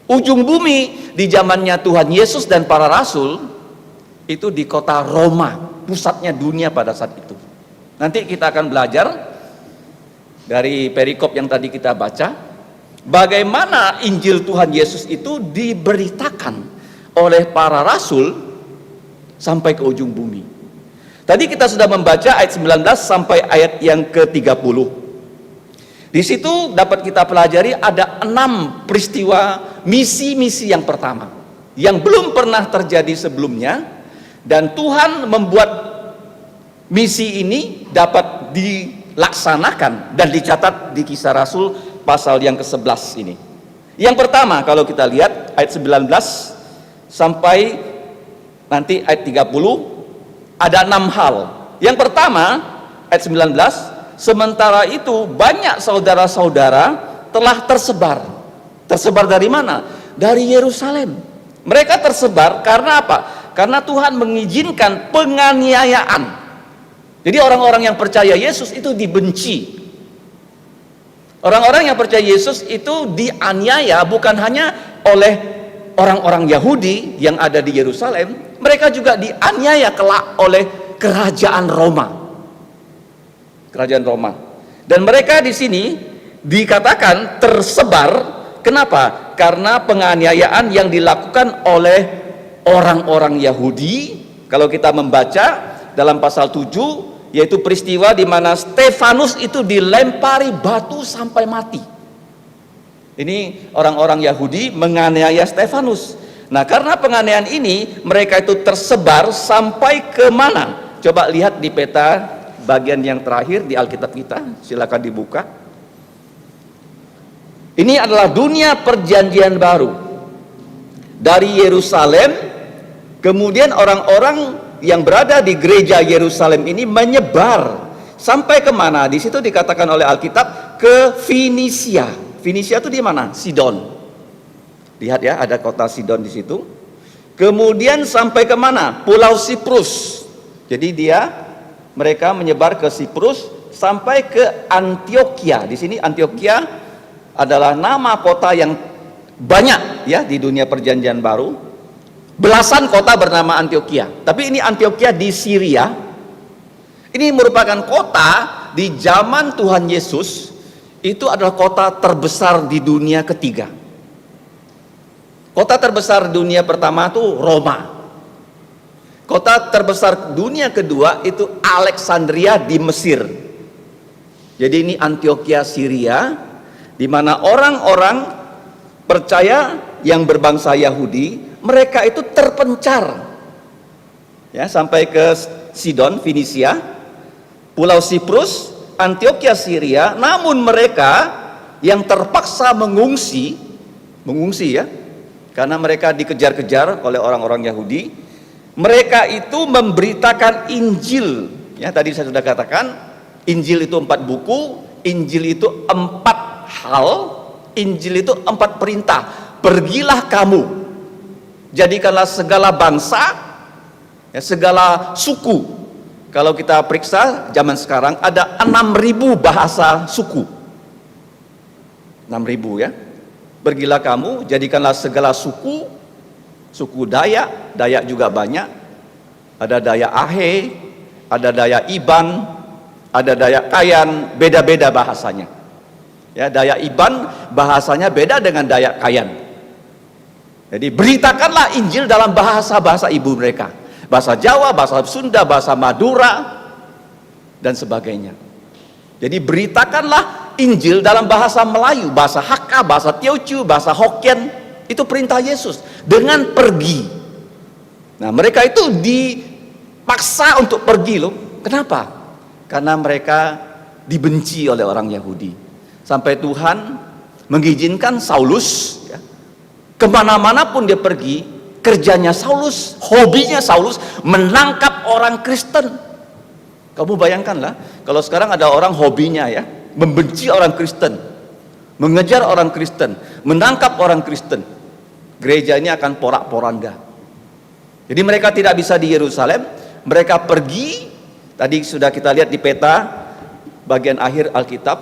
Ujung bumi di zamannya Tuhan Yesus dan para rasul itu di kota Roma, pusatnya dunia pada saat itu. Nanti kita akan belajar dari perikop yang tadi kita baca, bagaimana Injil Tuhan Yesus itu diberitakan oleh para rasul sampai ke ujung bumi. Tadi kita sudah membaca ayat 19 sampai ayat yang ke-30. Di situ dapat kita pelajari ada 6 peristiwa misi-misi yang pertama yang belum pernah terjadi sebelumnya, dan Tuhan membuat misi ini dapat dilaksanakan dan dicatat di Kisah Rasul pasal yang ke-11 ini. Yang pertama, kalau kita lihat ayat 19 sampai nanti ayat 30, ada 6 hal. Yang pertama, ayat 19, sementara itu banyak saudara-saudara telah tersebar. Tersebar dari mana? Dari Yerusalem. Mereka tersebar karena apa? Karena Tuhan mengizinkan penganiayaan. Jadi orang-orang yang percaya Yesus itu dibenci. Orang-orang yang percaya Yesus itu dianiaya bukan hanya oleh orang-orang Yahudi yang ada di Yerusalem, mereka juga dianiaya kelak oleh kerajaan Roma. Kerajaan Roma. Dan mereka di sini dikatakan tersebar. Kenapa? Karena penganiayaan yang dilakukan oleh orang-orang Yahudi. Kalau kita membaca dalam pasal 7, yaitu peristiwa di mana Stefanus itu dilempari batu sampai mati. Ini orang-orang Yahudi menganiaya Stefanus. Nah, karena penganiayaan ini mereka itu tersebar sampai ke mana? Coba lihat di peta bagian yang terakhir di Alkitab kita, silakan dibuka. Ini adalah dunia perjanjian baru. Dari Yerusalem, kemudian orang-orang yang berada di gereja Yerusalem ini menyebar sampai ke mana? Di situ dikatakan oleh Alkitab ke Finisia. Finisia itu di mana? Sidon. Lihat ya, ada kota Sidon di situ. Kemudian sampai ke mana? Pulau Siprus. Jadi mereka menyebar ke Siprus sampai ke Antioquia. Di sini Antioquia adalah nama kota yang banyak ya di dunia Perjanjian Baru. Belasan kota bernama Antioquia. Tapi ini Antioquia di Syria. Ini merupakan kota di zaman Tuhan Yesus, itu adalah kota terbesar di dunia ketiga. Kota terbesar dunia pertama itu Roma. Kota terbesar dunia kedua itu Alexandria di Mesir. Jadi ini Antioquia Syria, di mana orang-orang percaya yang berbangsa Yahudi, mereka itu terpencar ya sampai ke Sidon, Finisia, Pulau Siprus, Antioquia Syria. Namun mereka yang terpaksa mengungsi ya, karena mereka dikejar-kejar oleh orang-orang Yahudi. Mereka itu memberitakan Injil. Ya, tadi saya sudah katakan, Injil itu 4 buku, Injil itu 4 hal, Injil itu 4 perintah. Pergilah kamu, jadikanlah segala bangsa, ya, segala suku. Kalau kita periksa zaman sekarang ada 6.000 bahasa suku. 6.000 ya. Pergilah kamu, jadikanlah segala suku. Suku Dayak, Dayak juga banyak. Ada Dayak Ahe, ada Dayak Iban, ada Dayak Kayan, beda-beda bahasanya. Ya, Dayak Iban bahasanya beda dengan Dayak Kayan. Jadi beritakanlah Injil dalam bahasa-bahasa ibu mereka. Bahasa Jawa, bahasa Sunda, bahasa Madura, dan sebagainya. Jadi beritakanlah Injil dalam bahasa Melayu, bahasa Hakka, bahasa Teochew, bahasa Hokkien. Itu perintah Yesus dengan pergi. Nah, mereka itu dipaksa untuk pergi loh. Kenapa? Karena mereka dibenci oleh orang Yahudi. Sampai Tuhan mengizinkan Saulus ya, kemana-mana pun dia pergi, kerjanya Saulus, hobinya Saulus menangkap orang Kristen. Kamu bayangkanlah kalau sekarang ada orang hobinya ya membenci orang Kristen, mengejar orang Kristen, menangkap orang Kristen. Gereja ini akan porak-poranda. Jadi mereka tidak bisa di Yerusalem, mereka pergi. Tadi sudah kita lihat di peta bagian akhir Alkitab,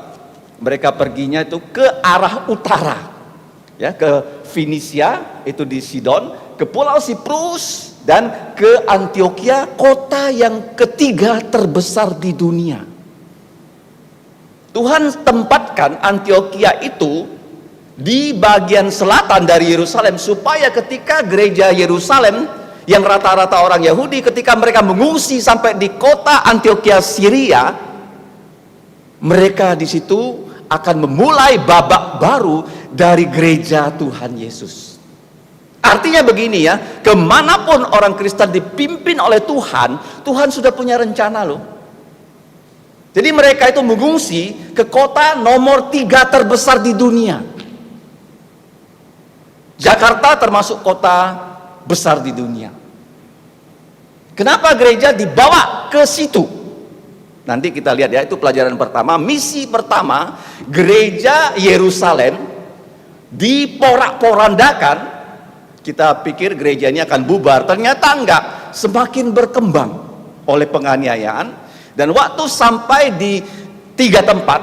mereka perginya itu ke arah utara, ya, ke Finisia itu di Sidon, ke Pulau Siprus, dan ke Antioquia, kota yang ketiga terbesar di dunia. Tuhan tempatkan Antioquia itu di bagian selatan dari Yerusalem, supaya ketika gereja Yerusalem yang rata-rata orang Yahudi, ketika mereka mengungsi sampai di kota Antioquia Syria, mereka di situ akan memulai babak baru dari gereja Tuhan Yesus. Artinya begini ya, kemanapun orang Kristen dipimpin oleh Tuhan, Tuhan sudah punya rencana loh. Jadi mereka itu mengungsi ke kota nomor 3 terbesar di dunia. Jakarta termasuk kota besar di dunia. Kenapa gereja dibawa ke situ? Nanti kita lihat ya, itu pelajaran pertama. Misi pertama, gereja Yerusalem diporak-porandakan. Kita pikir gereja ini akan bubar, ternyata enggak, semakin berkembang oleh penganiayaan. Dan waktu sampai di 3 tempat,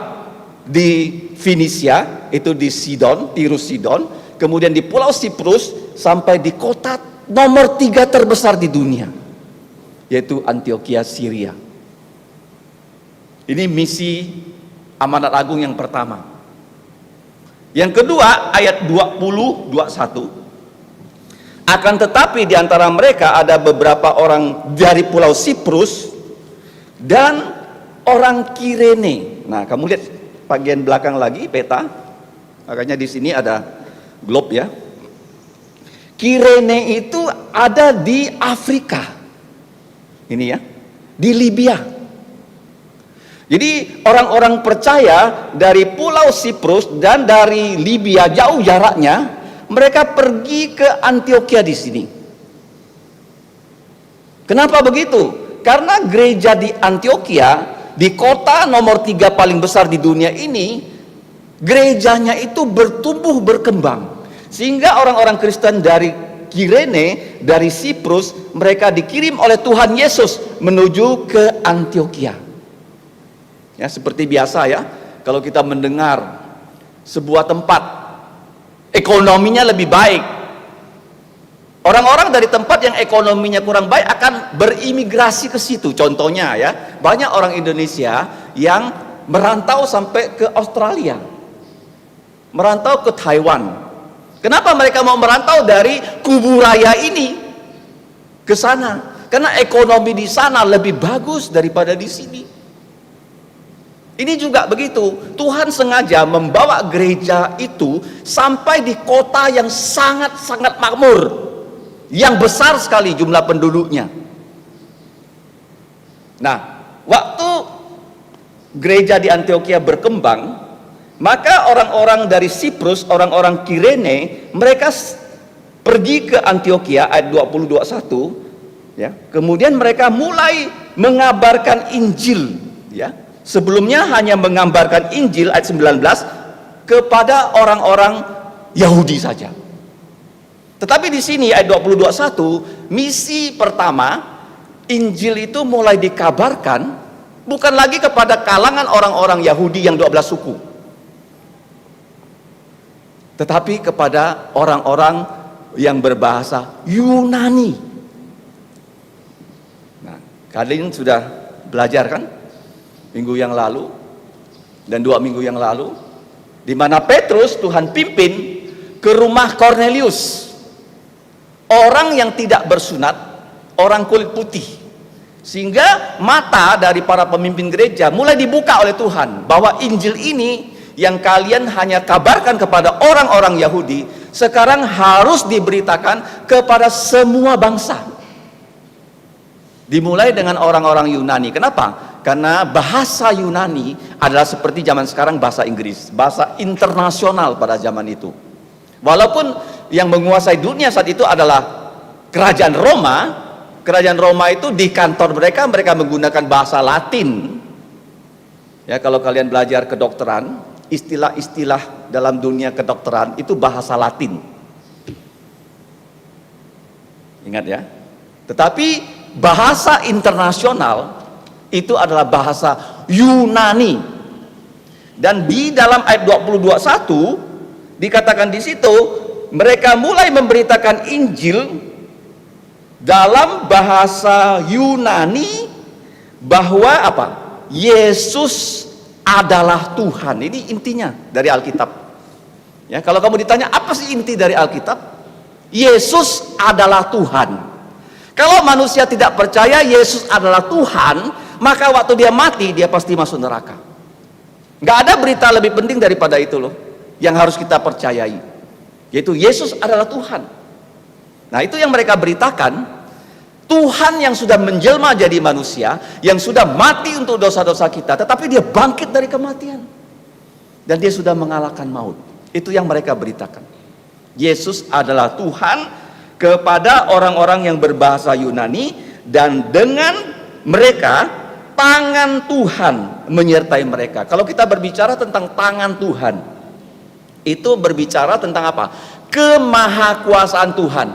di Finisia, itu di Sidon, Tirus Sidon, kemudian di Pulau Siprus, sampai di kota nomor 3 terbesar di dunia, yaitu Antioquia Syria. Ini misi amanat agung yang pertama. Yang kedua, ayat 20-21, akan tetapi di antara mereka ada beberapa orang dari Pulau Siprus dan orang Kirene. Nah, kamu lihat bagian belakang lagi peta, makanya di sini ada globe ya. Kirene itu ada di Afrika. Ini ya, di Libya. Jadi orang-orang percaya dari Pulau Siprus dan dari Libya, jauh jaraknya, mereka pergi ke Antioquia di sini. Kenapa begitu? Karena gereja di Antioquia, di kota nomor 3 paling besar di dunia ini, gerejanya itu bertumbuh berkembang. Sehingga orang-orang Kristen dari Kirene, dari Siprus, mereka dikirim oleh Tuhan Yesus menuju ke Antioquia.
Ya, seperti biasa ya, kalau kita mendengar sebuah tempat ekonominya lebih baik, orang-orang dari tempat yang ekonominya kurang baik akan berimigrasi ke situ. Contohnya ya, banyak orang Indonesia yang merantau sampai ke Australia, merantau ke Taiwan. Kenapa mereka mau merantau dari Kubu Raya ini ke sana? Karena ekonomi di sana lebih bagus daripada di sini. Ini juga begitu. Tuhan sengaja membawa gereja itu sampai di kota yang sangat-sangat makmur, yang besar sekali jumlah penduduknya. Nah, waktu gereja di Antioquia berkembang, maka orang-orang dari Siprus, orang-orang Kirene, mereka pergi ke Antioquia, ayat 20-21 ya. Kemudian mereka mulai mengabarkan Injil ya. Sebelumnya hanya mengabarkan Injil ayat 19 kepada orang-orang Yahudi saja. Tetapi di sini ayat 20-21, misi pertama Injil itu mulai dikabarkan bukan lagi kepada kalangan orang-orang Yahudi yang 12 suku, tetapi kepada orang-orang yang berbahasa Yunani. Nah, kalian sudah belajar kan minggu yang lalu dan 2 minggu yang lalu, di mana Petrus Tuhan pimpin ke rumah Kornelius, orang yang tidak bersunat, orang kulit putih, sehingga mata dari para pemimpin gereja mulai dibuka oleh Tuhan bahwa Injil ini yang kalian hanya kabarkan kepada orang-orang Yahudi sekarang harus diberitakan kepada semua bangsa. Dimulai dengan orang-orang Yunani. Kenapa? Karena bahasa Yunani adalah seperti zaman sekarang bahasa Inggris, bahasa internasional pada zaman itu. Walaupun yang menguasai dunia saat itu adalah kerajaan Roma, kerajaan Roma itu di kantor mereka menggunakan bahasa Latin. Ya, kalau kalian belajar kedokteran, istilah-istilah dalam dunia kedokteran itu bahasa Latin. Ingat ya. Tetapi bahasa internasional itu adalah bahasa Yunani. Dan di dalam ayat 20-21 dikatakan di situ mereka mulai memberitakan Injil dalam bahasa Yunani bahwa apa? Yesus adalah Tuhan. Ini intinya dari Alkitab. Ya, kalau kamu ditanya apa sih inti dari Alkitab? Yesus adalah Tuhan. Kalau manusia tidak percaya Yesus adalah Tuhan, maka waktu dia mati dia pasti masuk neraka. Nggak ada berita lebih penting daripada itu loh, yang harus kita percayai, yaitu Yesus adalah Tuhan. Nah, itu yang mereka beritakan, Tuhan yang sudah menjelma jadi manusia, yang sudah mati untuk dosa-dosa kita, tetapi dia bangkit dari kematian dan dia sudah mengalahkan maut. Itu yang mereka beritakan. Yesus adalah Tuhan kepada orang-orang yang berbahasa Yunani, dan dengan mereka tangan Tuhan menyertai mereka. Kalau kita berbicara tentang tangan Tuhan, itu berbicara tentang apa? Kemahakuasaan Tuhan.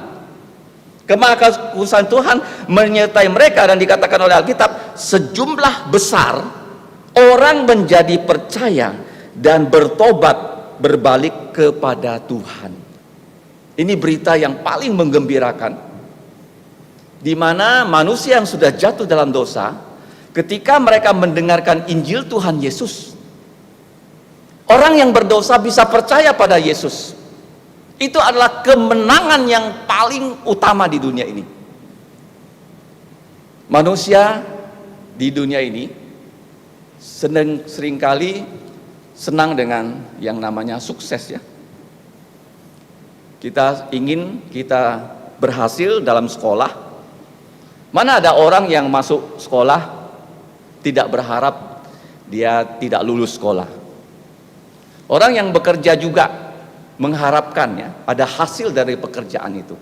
Kemahakuasaan Tuhan menyertai mereka, dan dikatakan oleh Alkitab sejumlah besar orang menjadi percaya dan bertobat berbalik kepada Tuhan. Ini berita yang paling menggembirakan, di mana manusia yang sudah jatuh dalam dosa, ketika mereka mendengarkan Injil Tuhan Yesus, orang yang berdosa bisa percaya pada Yesus. Itu adalah kemenangan yang paling utama di dunia ini. Manusia di dunia ini seringkali senang dengan yang namanya sukses ya. Kita ingin kita berhasil dalam sekolah. Mana ada orang yang masuk sekolah tidak berharap dia tidak lulus sekolah. Orang yang bekerja juga mengharapkan ya ada hasil dari pekerjaan itu.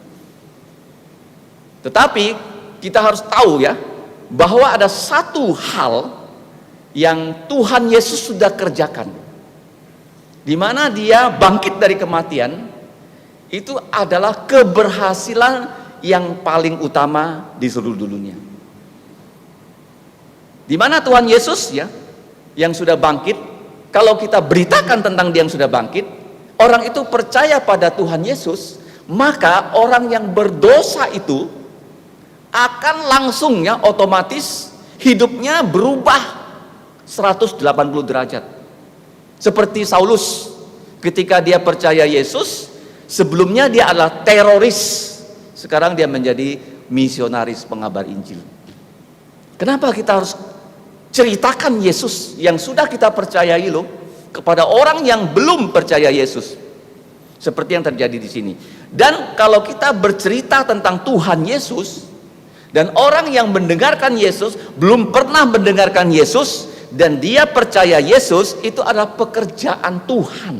Tetapi kita harus tahu ya bahwa ada satu hal yang Tuhan Yesus sudah kerjakan, di mana dia bangkit dari kematian. Itu adalah keberhasilan yang paling utama di seluruh dunia. Di mana Tuhan Yesus ya yang sudah bangkit, kalau kita beritakan tentang dia yang sudah bangkit, orang itu percaya pada Tuhan Yesus, maka orang yang berdosa itu akan langsungnya otomatis hidupnya berubah 180 derajat. Seperti Saulus, ketika dia percaya Yesus, sebelumnya dia adalah teroris, sekarang dia menjadi misionaris pengabar Injil. Kenapa kita harus ceritakan Yesus yang sudah kita percayai loh kepada orang yang belum percaya Yesus? Seperti yang terjadi di sini. Dan kalau kita bercerita tentang Tuhan Yesus, dan orang yang mendengarkan Yesus belum pernah mendengarkan Yesus, dan dia percaya Yesus, itu adalah pekerjaan Tuhan.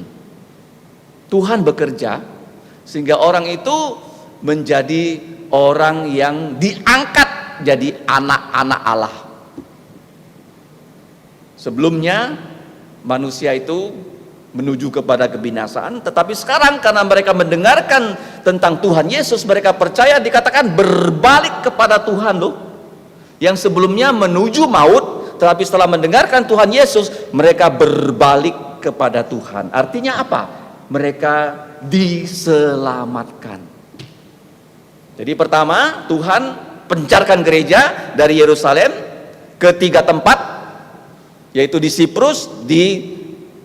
Tuhan bekerja sehingga orang itu menjadi orang yang diangkat jadi anak-anak Allah. Sebelumnya manusia itu menuju kepada kebinasaan, tetapi sekarang karena mereka mendengarkan tentang Tuhan Yesus, mereka percaya, dikatakan berbalik kepada Tuhan loh. Yang sebelumnya menuju maut, tetapi setelah mendengarkan Tuhan Yesus, mereka berbalik kepada Tuhan. Artinya apa? Mereka diselamatkan. Jadi pertama, Tuhan pencarkan gereja dari Yerusalem ke 3 tempat, yaitu di Siprus, di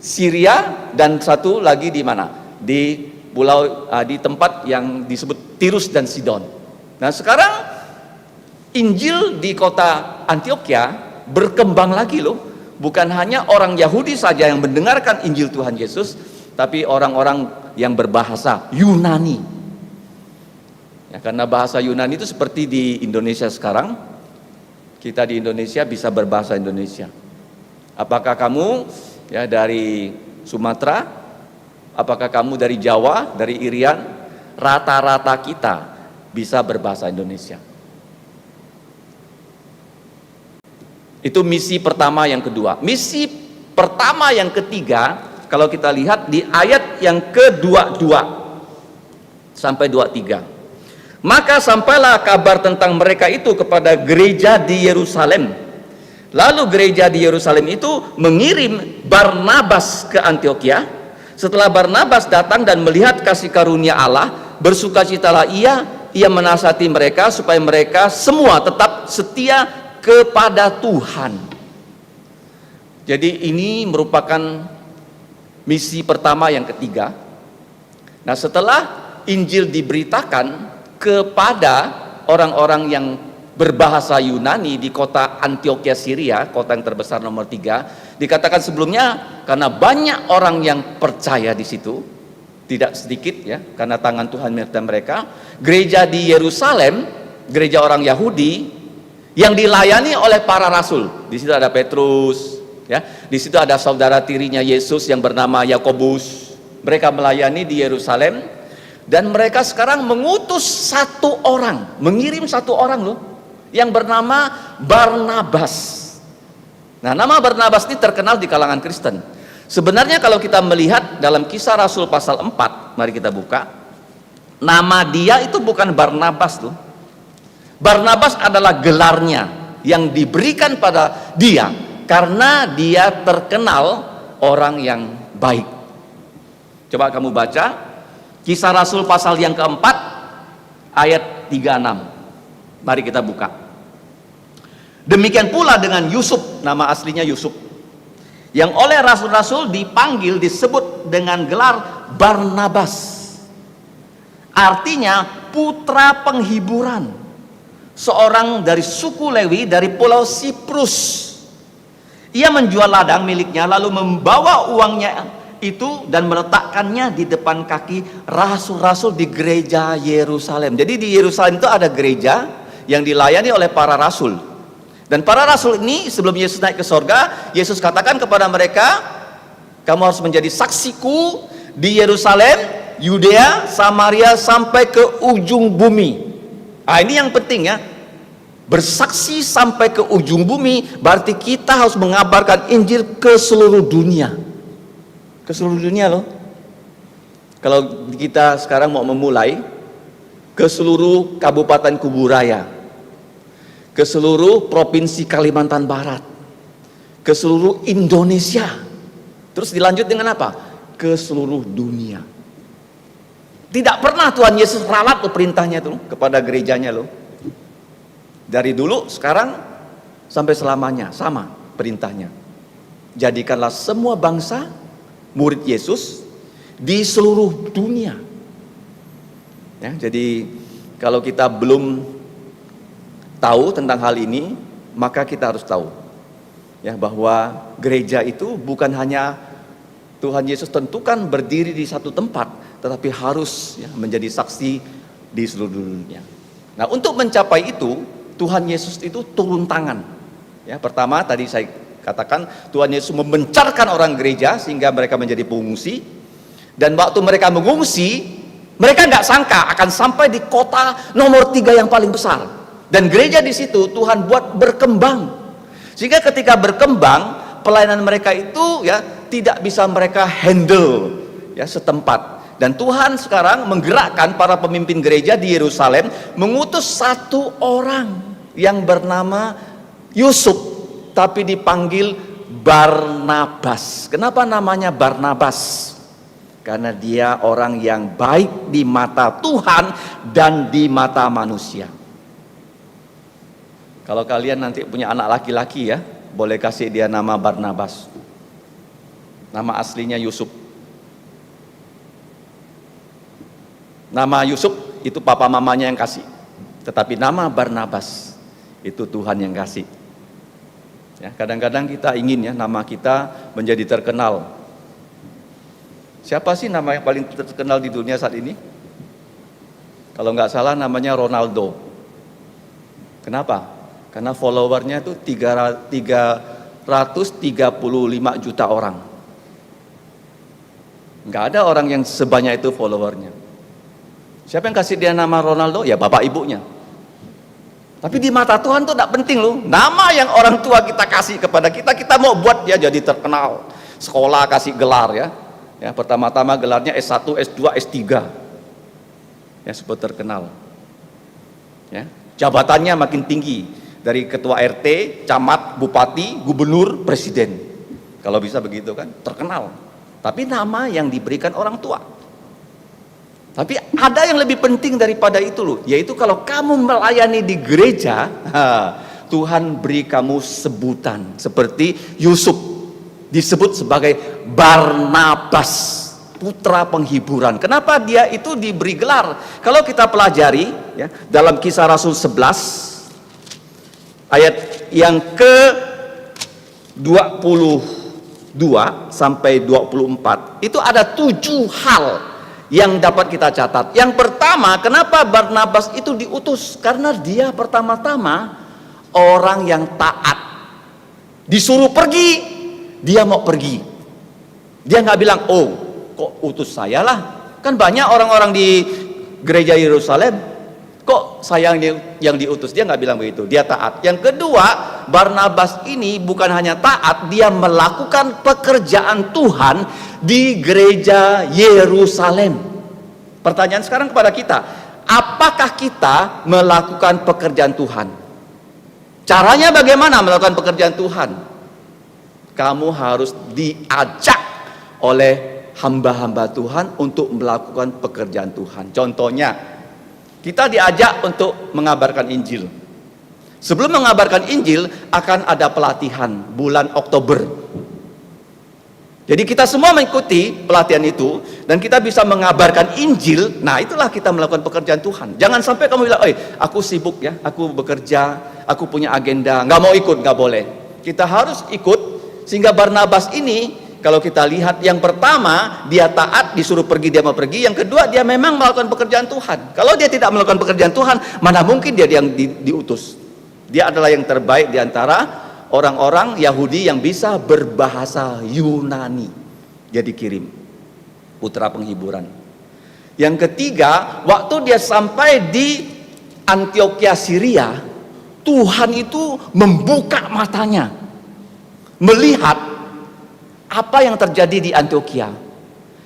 Syria, dan satu lagi di mana? Di pulau, di tempat yang disebut Tirus dan Sidon. Nah sekarang Injil di kota Antioquia berkembang lagi loh. Bukan hanya orang Yahudi saja yang mendengarkan Injil Tuhan Yesus, tapi orang-orang yang berbahasa Yunani. Ya, karena bahasa Yunani itu seperti di Indonesia sekarang, kita di Indonesia bisa berbahasa Indonesia. Apakah kamu ya dari Sumatera, apakah kamu dari Jawa, dari Irian, rata-rata kita bisa berbahasa Indonesia. Itu misi pertama. Yang kedua, misi pertama yang ketiga, kalau kita lihat di ayat yang ke-22 sampai 23. Maka sampailah kabar tentang mereka itu kepada gereja di Yerusalem. Lalu gereja di Yerusalem itu mengirim Barnabas ke Antioquia. Setelah Barnabas datang dan melihat kasih karunia Allah, bersukacitalah ia menasihati mereka supaya mereka semua tetap setia kepada Tuhan. Jadi ini merupakan misi pertama yang ketiga. Nah setelah Injil diberitakan kepada orang-orang yang berbahasa Yunani di kota Antioquia Syria, kota yang terbesar nomor 3, dikatakan sebelumnya karena banyak orang yang percaya di situ, tidak sedikit ya, karena tangan Tuhan menyertai mereka, gereja di Yerusalem, gereja orang Yahudi yang dilayani oleh para rasul. Di situ ada Petrus, ya, di situ ada saudara tirinya Yesus yang bernama Yakobus. Mereka melayani di Yerusalem, dan mereka sekarang mengutus satu orang, mengirim satu orang loh, yang bernama Barnabas. Nah, nama Barnabas ini terkenal di kalangan Kristen. Sebenarnya kalau kita melihat dalam Kisah Rasul pasal 4, mari kita buka. Nama dia itu bukan Barnabas loh. Barnabas adalah gelarnya yang diberikan pada dia karena dia terkenal orang yang baik. Coba kamu baca Kisah Rasul pasal yang keempat ayat 36. Mari kita buka. Demikian pula dengan Yusuf, nama aslinya Yusuf, yang oleh rasul-rasul dipanggil disebut dengan gelar Barnabas. Artinya putra penghiburan. Seorang dari suku Lewi dari pulau Siprus. Ia menjual ladang miliknya lalu membawa uangnya itu dan meletakkannya di depan kaki rasul-rasul di gereja Yerusalem. Jadi di Yerusalem itu ada gereja yang dilayani oleh para rasul. Dan para rasul ini sebelum Yesus naik ke sorga, Yesus katakan kepada mereka, kamu harus menjadi saksiku di Yerusalem, Yudea, Samaria sampai ke ujung bumi. Ah, ini yang penting ya. Bersaksi sampai ke ujung bumi berarti kita harus mengabarkan Injil ke seluruh dunia. Ke seluruh dunia loh. Kalau kita sekarang mau memulai ke seluruh Kabupaten Kuburaya, ke seluruh Provinsi Kalimantan Barat, ke seluruh Indonesia. Terus dilanjut dengan apa? Ke seluruh dunia. Tidak pernah Tuhan Yesus ralat tuh perintahnya tuh kepada gerejanya loh. Dari dulu, sekarang, sampai selamanya sama perintahnya. Jadikanlah semua bangsa murid Yesus di seluruh dunia. Ya, jadi kalau kita belum tahu tentang hal ini, maka kita harus tahu ya bahwa gereja itu bukan hanya Tuhan Yesus tentukan berdiri di satu tempat, tetapi harus ya, menjadi saksi di seluruh dunia. Nah, untuk mencapai itu, Tuhan Yesus itu turun tangan. Ya, pertama tadi saya katakan Tuhan Yesus membencarkan orang gereja sehingga mereka menjadi pengungsi. Dan waktu mereka mengungsi, mereka nggak sangka akan sampai di kota nomor 3 yang paling besar. Dan gereja di situ Tuhan buat berkembang. Sehingga ketika berkembang, pelayanan mereka itu ya tidak bisa mereka handle ya setempat. Dan Tuhan sekarang menggerakkan para pemimpin gereja di Yerusalem mengutus satu orang yang bernama Yusuf, tapi dipanggil Barnabas. Kenapa namanya Barnabas? Karena dia orang yang baik di mata Tuhan dan di mata manusia. Kalau kalian nanti punya anak laki-laki ya, boleh kasih dia nama Barnabas. Nama aslinya Yusuf. Nama Yusuf itu papa mamanya yang kasih. Tetapi nama Barnabas itu Tuhan yang kasih. Ya, kadang-kadang kita ingin ya nama kita menjadi terkenal. Siapa sih nama yang paling terkenal di dunia saat ini? Kalau nggak salah namanya Ronaldo. Kenapa? Karena followernya itu 335 juta orang. Nggak ada orang yang sebanyak itu followernya. Siapa yang kasih dia nama Ronaldo? Ya bapak ibunya. Tapi di mata Tuhan tuh tidak penting loh. Nama yang orang tua kita kasih kepada kita, kita mau buat dia jadi terkenal. Sekolah kasih gelar ya. Ya, pertama-tama gelarnya S1, S2, S3. Ya, supaya terkenal. Ya, jabatannya makin tinggi dari ketua RT, camat, bupati, gubernur, presiden. Kalau bisa begitu kan, terkenal. Tapi nama yang diberikan orang tua. Tapi ada yang lebih penting daripada itu loh, yaitu kalau kamu melayani di gereja, Tuhan beri kamu sebutan seperti Yusuf disebut sebagai Barnabas, putra penghiburan. Kenapa dia itu diberi gelar? Kalau kita pelajari ya, dalam Kisah Rasul 11 ayat yang ke 22 sampai 24, itu ada 7 hal yang dapat kita catat. Yang pertama, kenapa Barnabas itu diutus? Karena dia pertama-tama orang yang taat. Disuruh pergi, dia mau pergi. Dia nggak bilang, oh kok utus saya lah. Kan banyak orang-orang di gereja Yerusalem, kok saya yang diutus. Dia nggak bilang begitu, dia taat. Yang kedua, Barnabas ini bukan hanya taat, dia melakukan pekerjaan Tuhan di gereja Yerusalem. Pertanyaan sekarang kepada kita, apakah kita melakukan pekerjaan Tuhan? Caranya bagaimana melakukan pekerjaan Tuhan? Kamu harus diajak oleh hamba-hamba Tuhan untuk melakukan pekerjaan Tuhan. Contohnya, kita diajak untuk mengabarkan Injil. Sebelum mengabarkan Injil, akan ada pelatihan bulan Oktober. Jadi kita semua mengikuti pelatihan itu, dan kita bisa mengabarkan Injil. Nah, itulah kita melakukan pekerjaan Tuhan. Jangan sampai kamu bilang, aku sibuk ya, aku bekerja, aku punya agenda, nggak mau ikut, nggak boleh. Kita harus ikut. Sehingga Barnabas ini, kalau kita lihat, yang pertama dia taat, disuruh pergi dia mau pergi. Yang kedua, dia memang melakukan pekerjaan Tuhan. Kalau dia tidak melakukan pekerjaan Tuhan, mana mungkin dia yang diutus. Dia adalah yang terbaik di antara orang-orang Yahudi yang bisa berbahasa Yunani. Dia dikirim, putra penghiburan. Yang ketiga, waktu dia sampai di Antioquia Syria, Tuhan itu membuka matanya, melihat apa yang terjadi di Antioquia.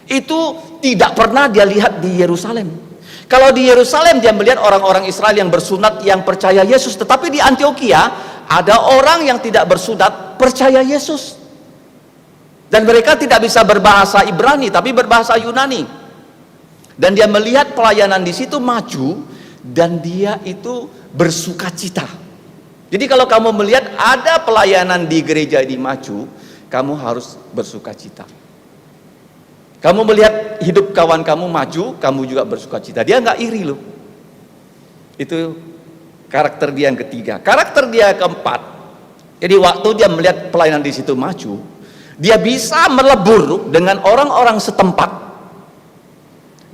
Itu tidak pernah dia lihat di Yerusalem. Kalau di Yerusalem dia melihat orang-orang Israel yang bersunat, yang percaya Yesus. Tetapi di Antioquia ada orang yang tidak bersunat percaya Yesus. Dan mereka tidak bisa berbahasa Ibrani, tapi berbahasa Yunani. Dan dia melihat pelayanan di situ maju, dan dia itu bersukacita. Jadi kalau kamu melihat ada pelayanan di gereja ini maju, kamu harus bersukacita. Kamu melihat hidup kawan kamu maju, kamu juga bersukacita. Dia nggak iri loh. Itu karakter dia yang ketiga. Karakter dia yang keempat. Jadi waktu dia melihat pelayanan di situ maju, dia bisa melebur dengan orang-orang setempat.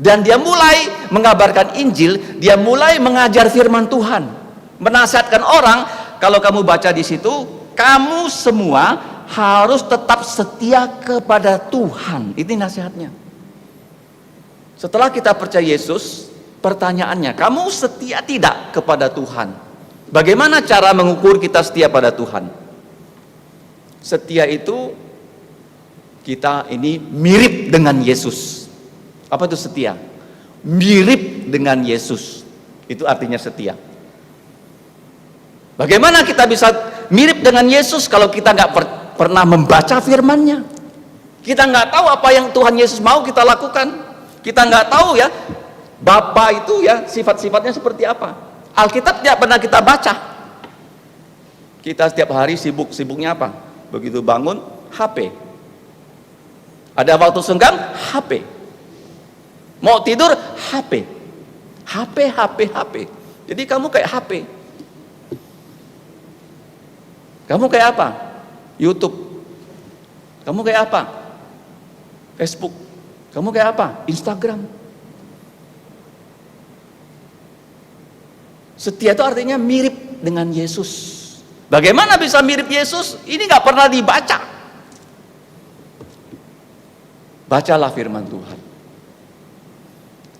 Dan dia mulai mengabarkan Injil, dia mulai mengajar firman Tuhan, menasihatkan orang. Kalau kamu baca di situ, kamu semua harus tetap setia kepada Tuhan. Ini nasihatnya. Setelah kita percaya Yesus, pertanyaannya, kamu setia tidak kepada Tuhan? Bagaimana cara mengukur kita setia pada Tuhan? Setia itu kita ini mirip dengan Yesus. Apa itu setia? Mirip dengan Yesus. Itu artinya setia. Bagaimana kita bisa mirip dengan Yesus kalau kita nggak pernah membaca firman-Nya? Kita nggak tahu apa yang Tuhan Yesus mau kita lakukan. Kita nggak tahu ya, Bapa itu ya sifat-sifatnya seperti apa. Alkitab tidak pernah kita baca. Kita setiap hari sibuknya apa? Begitu bangun, HP. Ada waktu senggang, HP. Mau tidur, HP. HP. Jadi kamu kayak HP. Kamu kayak apa? YouTube. Kamu kayak apa? Facebook. Kamu kayak apa? Instagram. Setia itu artinya mirip dengan Yesus. Bagaimana bisa mirip Yesus? Ini nggak pernah dibaca. Bacalah firman Tuhan.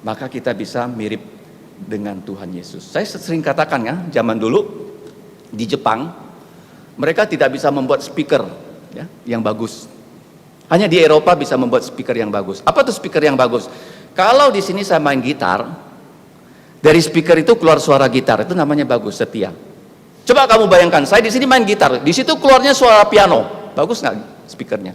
Maka kita bisa mirip dengan Tuhan Yesus. Saya sering katakan ya, zaman dulu di Jepang, mereka tidak bisa membuat speaker ya, yang bagus. Hanya di Eropa bisa membuat speaker yang bagus. Apa tuh speaker yang bagus? Kalau di sini saya main gitar, dari speaker itu keluar suara gitar, itu namanya bagus, setia. Coba kamu bayangkan, saya di sini main gitar, di situ keluarnya suara piano, bagus nggak speakernya?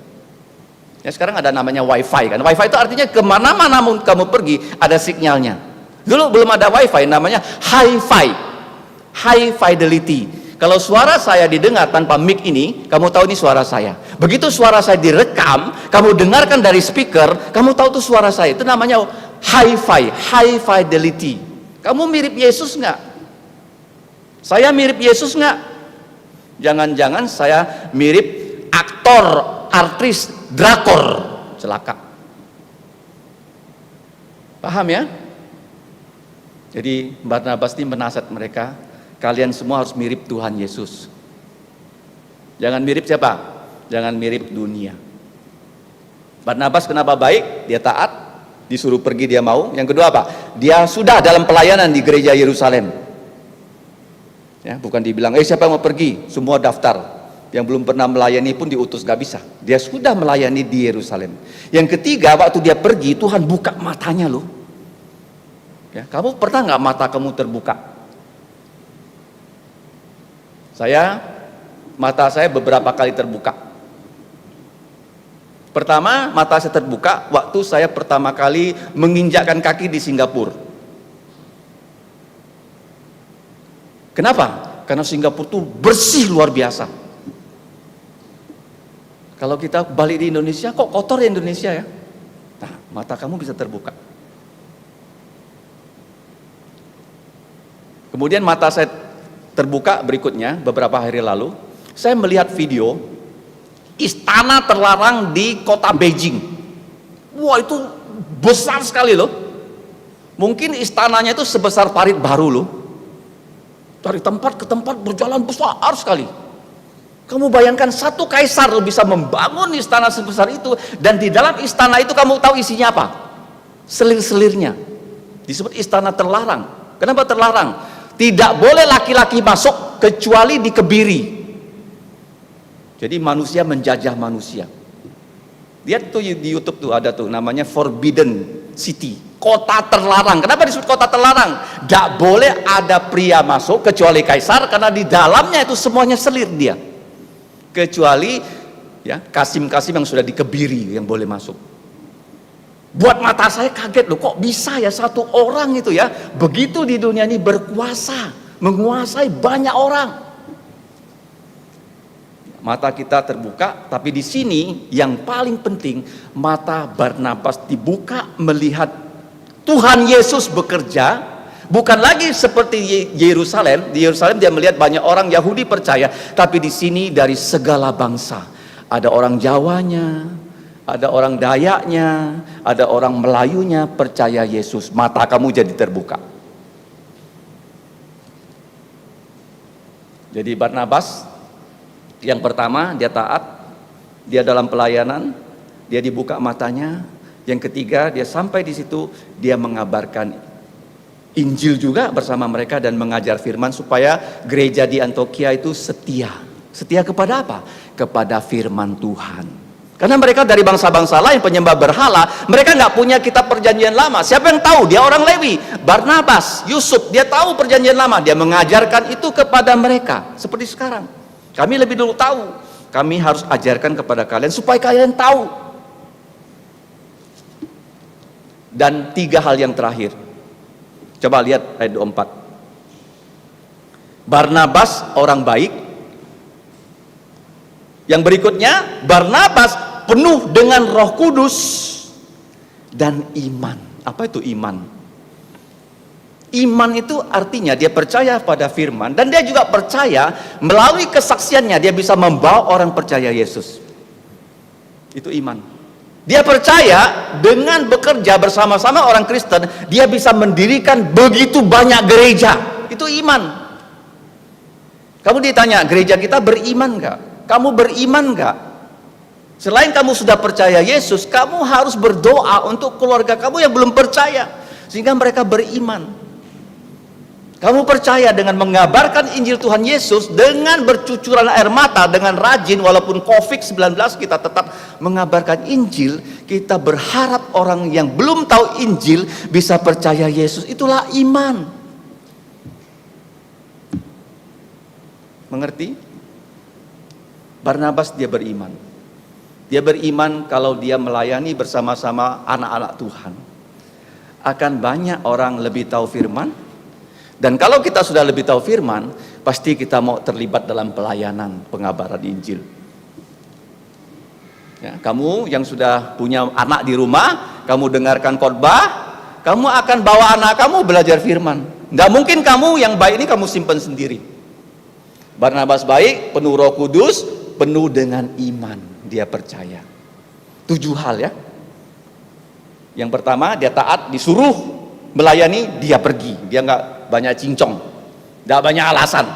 Ya sekarang ada namanya WiFi kan. WiFi itu artinya kemana-mana kamu pergi ada sinyalnya. Dulu belum ada WiFi, namanya Hi-Fi, High Fidelity. Kalau suara saya didengar tanpa mic ini, kamu tahu ini suara saya. Begitu suara saya direkam, kamu dengarkan dari speaker, kamu tahu itu suara saya. Itu namanya Hi-Fi, High Fidelity. Kamu mirip Yesus nggak? Saya mirip Yesus nggak? Jangan-jangan saya mirip aktor, artis, drakor. Celaka. Paham ya? Jadi Barnabas ini menasihat mereka, kalian semua harus mirip Tuhan Yesus. Jangan mirip siapa? Jangan mirip dunia. Barnabas kenapa baik? Dia taat, disuruh pergi dia mau. Yang kedua apa? Dia sudah dalam pelayanan di gereja Yerusalem. Ya, bukan dibilang, siapa yang mau pergi? Semua daftar. Yang belum pernah melayani pun diutus, gak bisa. Dia sudah melayani di Yerusalem. Yang ketiga, waktu dia pergi, Tuhan buka matanya loh. Ya, kamu pernah nggak mata kamu terbuka? Mata saya beberapa kali terbuka. Pertama, mata saya terbuka waktu saya pertama kali menginjakkan kaki di Singapura. Kenapa? Karena Singapura tuh bersih luar biasa. Kalau kita balik di Indonesia, kok kotor ya Indonesia ya? Nah, mata kamu bisa terbuka. Kemudian mata saya terbuka berikutnya, beberapa hari lalu, saya melihat video istana terlarang di kota Beijing. Wah, itu besar sekali loh. Mungkin istananya itu sebesar Parit Baru loh. Dari tempat ke tempat berjalan besar sekali. Kamu bayangkan satu kaisar bisa membangun istana sebesar itu, dan di dalam istana itu kamu tahu isinya apa? Selir-selirnya. Disebut istana terlarang. Kenapa terlarang? Tidak boleh laki-laki masuk kecuali dikebiri. Jadi manusia menjajah manusia. Lihat tuh di YouTube tuh ada tuh namanya Forbidden City, kota terlarang. Kenapa disebut kota terlarang? Tidak boleh ada pria masuk kecuali kaisar, karena di dalamnya itu semuanya selir dia. Kecuali ya kasim-kasim yang sudah dikebiri yang boleh masuk. Buat mata saya kaget loh, kok bisa ya satu orang itu ya begitu di dunia ini berkuasa, menguasai banyak orang. Mata kita terbuka, tapi di sini yang paling penting mata Barnabas dibuka melihat Tuhan Yesus bekerja, bukan lagi seperti Yerusalem. Di Yerusalem dia melihat banyak orang Yahudi percaya, tapi di sini dari segala bangsa. Ada orang Jawanya, ada orang Dayaknya, ada orang Melayunya percaya Yesus. Mata kamu jadi terbuka. Jadi Barnabas yang pertama dia taat, dia dalam pelayanan, dia dibuka matanya. Yang ketiga dia sampai di situ, dia mengabarkan Injil juga bersama mereka dan mengajar firman supaya gereja di Antioquia itu setia. Setia kepada apa? Kepada firman Tuhan. Karena mereka dari bangsa-bangsa lain penyembah berhala, mereka nggak punya kitab perjanjian lama. Siapa yang tahu? Dia orang Lewi. Barnabas, Yusuf, dia tahu perjanjian lama. Dia mengajarkan itu kepada mereka. Seperti sekarang. Kami lebih dulu tahu. Kami harus ajarkan kepada kalian supaya kalian tahu. Dan 3 hal yang terakhir. Coba lihat ayat 24. Barnabas orang baik. Yang berikutnya, Barnabas penuh dengan Roh Kudus dan iman. Apa itu iman? Iman itu artinya dia percaya pada firman, dan dia juga percaya melalui kesaksiannya dia bisa membawa orang percaya Yesus. Itu iman. Dia percaya dengan bekerja bersama-sama orang Kristen, dia bisa mendirikan begitu banyak gereja. Itu iman. Kamu ditanya, gereja kita beriman gak? Kamu beriman gak? Selain kamu sudah percaya Yesus, kamu harus berdoa untuk keluarga kamu yang belum percaya, sehingga mereka beriman. Kamu percaya dengan mengabarkan Injil Tuhan Yesus dengan bercucuran air mata, dengan rajin, walaupun COVID-19 kita tetap mengabarkan Injil. Kita berharap orang yang belum tahu Injil bisa percaya Yesus. Itulah iman. Mengerti? Barnabas dia beriman. Dia beriman kalau dia melayani bersama-sama anak-anak Tuhan, akan banyak orang lebih tahu firman. Dan kalau kita sudah lebih tahu firman, pasti kita mau terlibat dalam pelayanan pengabaran Injil. Ya, kamu yang sudah punya anak di rumah, kamu dengarkan khotbah, kamu akan bawa anak kamu belajar firman. Nggak mungkin kamu yang baik ini kamu simpan sendiri. Barnabas baik, penuh Roh Kudus, penuh dengan iman. Dia percaya. 7 hal ya. Yang pertama, dia taat, disuruh melayani, dia pergi. Dia nggak banyak cincong, tidak banyak alasan.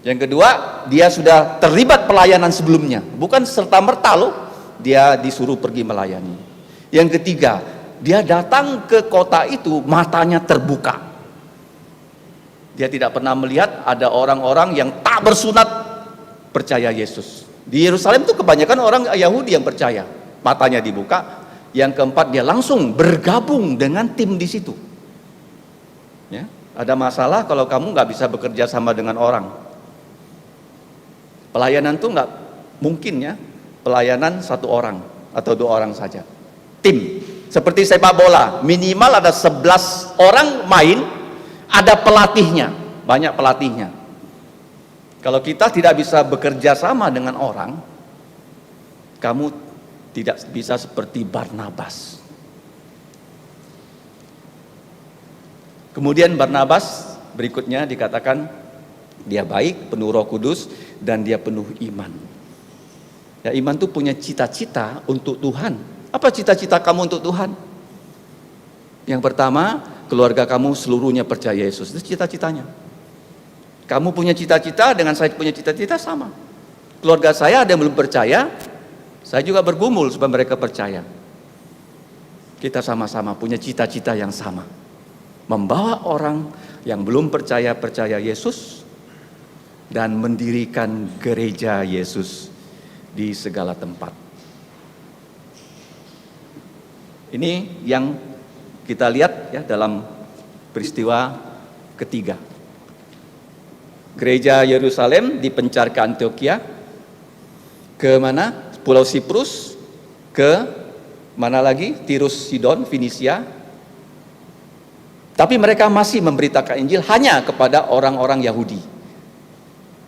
Yang kedua, dia sudah terlibat pelayanan sebelumnya, bukan serta-merta loh dia disuruh pergi melayani. Yang ketiga, dia datang ke kota itu matanya terbuka. Dia tidak pernah melihat ada orang-orang yang tak bersunat percaya Yesus. Di Yerusalem itu kebanyakan orang Yahudi yang percaya, matanya dibuka. Yang keempat, dia langsung bergabung dengan tim di situ. Ya, ada masalah kalau kamu nggak bisa bekerja sama dengan orang. Pelayanan tuh nggak mungkin ya, pelayanan 1 orang atau 2 orang saja. Tim, seperti sepak bola, minimal ada 11 orang main, ada pelatihnya, banyak pelatihnya. Kalau kita tidak bisa bekerja sama dengan orang, kamu tidak bisa seperti Barnabas. Kemudian Barnabas berikutnya dikatakan dia baik, penuh Roh Kudus, dan dia penuh iman. Ya, iman itu punya cita-cita untuk Tuhan. Apa cita-cita kamu untuk Tuhan? Yang pertama, keluarga kamu seluruhnya percaya Yesus. Itu cita-citanya. Kamu punya cita-cita dengan saya punya cita-cita sama. Keluarga saya ada yang belum percaya, saya juga bergumul supaya mereka percaya. Kita sama-sama punya cita-cita yang sama. Membawa orang yang belum percaya Yesus dan mendirikan gereja Yesus di segala tempat. Ini yang Kita lihat ya dalam peristiwa ketiga. Gereja Yerusalem dipencar ke Antioquia, ke mana? Pulau Siprus, ke mana lagi? Tirus, Sidon, Finisia. Tapi mereka masih memberitakan Injil hanya kepada orang-orang Yahudi.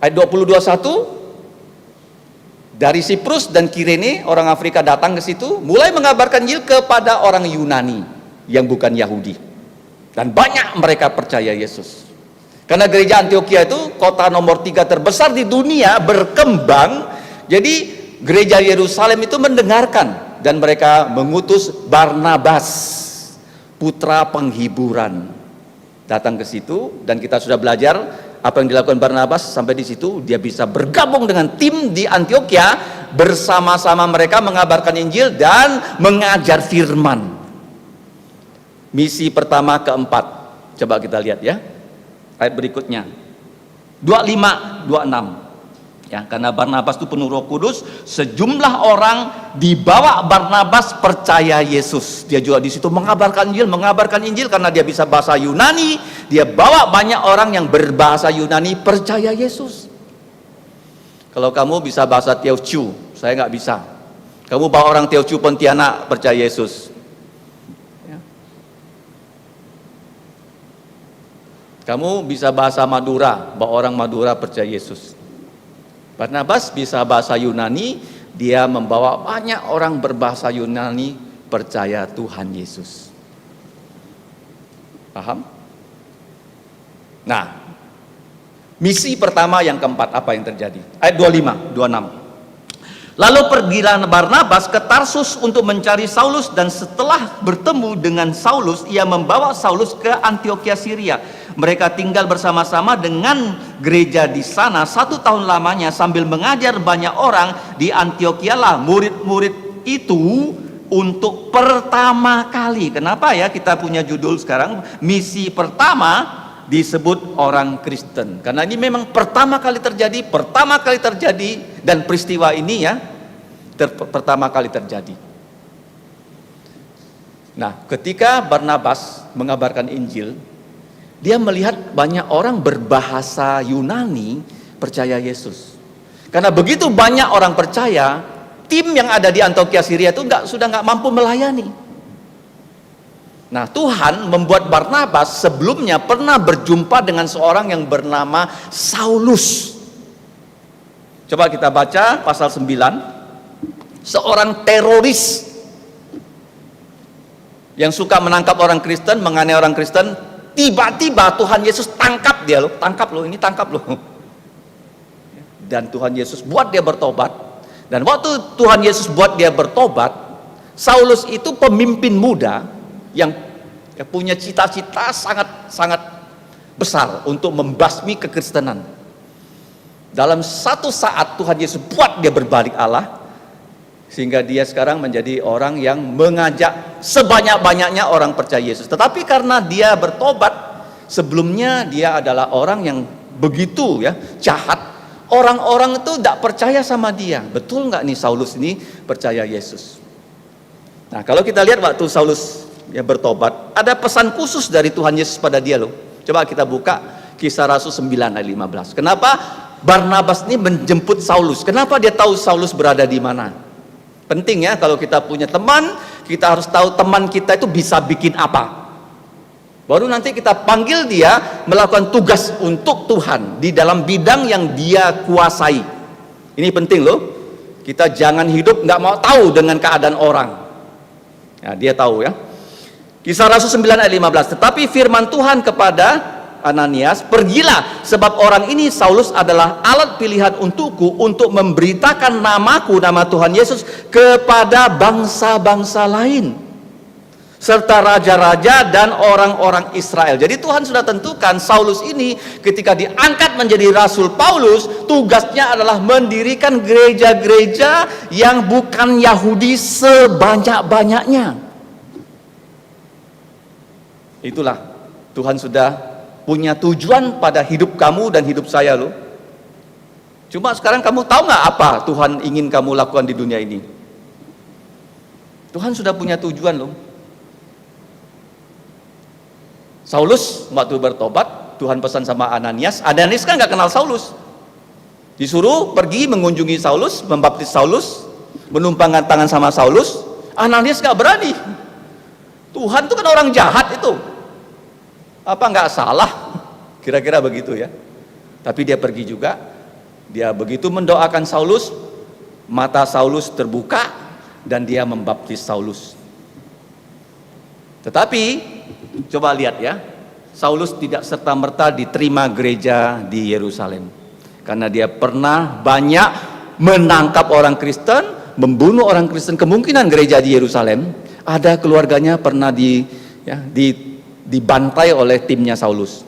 Ayat 20-21, dari Siprus dan Kirene orang Afrika datang ke situ, mulai mengabarkan Injil kepada orang Yunani yang bukan Yahudi. Dan banyak mereka percaya Yesus. Karena gereja Antioquia itu kota nomor 3 terbesar di dunia, berkembang. Jadi gereja Yerusalem itu mendengarkan dan mereka mengutus Barnabas, putra penghiburan, datang ke situ. Dan kita sudah belajar apa yang dilakukan Barnabas sampai di situ. Dia bisa bergabung dengan tim di Antioquia, bersama-sama mereka mengabarkan Injil dan mengajar firman. Misi pertama keempat, coba kita lihat ya, ayat berikutnya 25, 26 ya. Karena Barnabas itu penuh Roh Kudus, sejumlah orang dibawa Barnabas percaya Yesus. Dia juga di situ mengabarkan Injil karena dia bisa bahasa Yunani. Dia bawa banyak orang yang berbahasa Yunani percaya Yesus. Kalau kamu bisa bahasa Teochew, saya nggak bisa. Kamu bawa orang Teochew Pontianak percaya Yesus. Ya. Kamu bisa bahasa Madura, bawa orang Madura percaya Yesus. Barnabas bisa bahasa Yunani, dia membawa banyak orang berbahasa Yunani percaya Tuhan Yesus. Paham? Nah, misi pertama yang keempat apa yang terjadi? Ayat 25, 26. Lalu pergilah Barnabas ke Tarsus untuk mencari Saulus, dan setelah bertemu dengan Saulus, ia membawa Saulus ke Antioquia Syria. Mereka tinggal bersama-sama dengan gereja di sana 1 tahun lamanya sambil mengajar banyak orang. Di Antioquia lah murid-murid itu untuk pertama kali. Kenapa ya kita punya judul sekarang misi pertama disebut orang Kristen? Karena ini memang pertama kali terjadi dan peristiwa ini ya pertama kali terjadi. Nah, ketika Barnabas mengabarkan Injil, dia melihat banyak orang berbahasa Yunani percaya Yesus. Karena begitu banyak orang percaya, tim yang ada di Antioquia Syria itu sudah nggak mampu melayani. Nah, Tuhan membuat Barnabas sebelumnya pernah berjumpa dengan seorang yang bernama Saulus. Coba kita baca pasal 9. Seorang teroris yang suka menangkap orang Kristen, menganiaya orang Kristen. Tiba-tiba Tuhan Yesus tangkap dia loh, tangkap loh. Dan Tuhan Yesus buat dia bertobat. Dan waktu Tuhan Yesus buat dia bertobat, Saulus itu pemimpin muda yang punya cita-cita sangat besar untuk membasmi kekristenan. Dalam satu saat Tuhan Yesus buat dia berbalik Allah, sehingga dia sekarang menjadi orang yang mengajak sebanyak-banyaknya orang percaya Yesus. Tetapi karena dia bertobat, sebelumnya dia adalah orang yang begitu ya jahat. Orang-orang itu tidak percaya sama dia. Betul nggak nih Saulus ini percaya Yesus? Nah, kalau kita lihat waktu Saulus ya bertobat, ada pesan khusus dari Tuhan Yesus pada dia loh. Coba kita buka Kisah Rasul 9 ayat 15. Kenapa Barnabas ini menjemput Saulus? Kenapa dia tahu Saulus berada di mana? Penting ya, kalau kita punya teman, kita harus tahu teman kita itu bisa bikin apa. Baru nanti kita panggil dia melakukan tugas untuk Tuhan di dalam bidang yang dia kuasai. Ini penting loh. Kita jangan hidup nggak mau tahu dengan keadaan orang. Nah, dia tahu ya. Kisah Rasul 9 ayat 15. Tetapi firman Tuhan kepada Ananias, pergilah, sebab orang ini Saulus adalah alat pilihan untukku untuk memberitakan namaku, nama Tuhan Yesus, kepada bangsa-bangsa lain serta raja-raja dan orang-orang Israel. Jadi Tuhan sudah tentukan Saulus ini ketika diangkat menjadi Rasul Paulus, tugasnya adalah mendirikan gereja-gereja yang bukan Yahudi sebanyak-banyaknya. Itulah Tuhan sudah punya tujuan pada hidup kamu dan hidup saya loh. Cuma sekarang kamu tahu nggak apa Tuhan ingin kamu lakukan di dunia ini? Tuhan sudah punya tujuan loh. Saulus waktu bertobat, Tuhan pesan sama Ananias. Ananias kan nggak kenal Saulus. Disuruh pergi mengunjungi Saulus, membaptis Saulus, menumpangkan tangan sama Saulus. Ananias nggak berani. Tuhan itu kan orang jahat itu. Apa nggak salah? Kira-kira begitu ya. Tapi dia pergi juga. Dia begitu mendoakan Saulus, mata Saulus terbuka dan dia membaptis Saulus. Tetapi coba lihat ya, Saulus tidak serta-merta diterima gereja di Yerusalem karena dia pernah banyak menangkap orang Kristen, membunuh orang Kristen. Kemungkinan gereja di Yerusalem ada keluarganya pernah dibantai oleh timnya Saulus.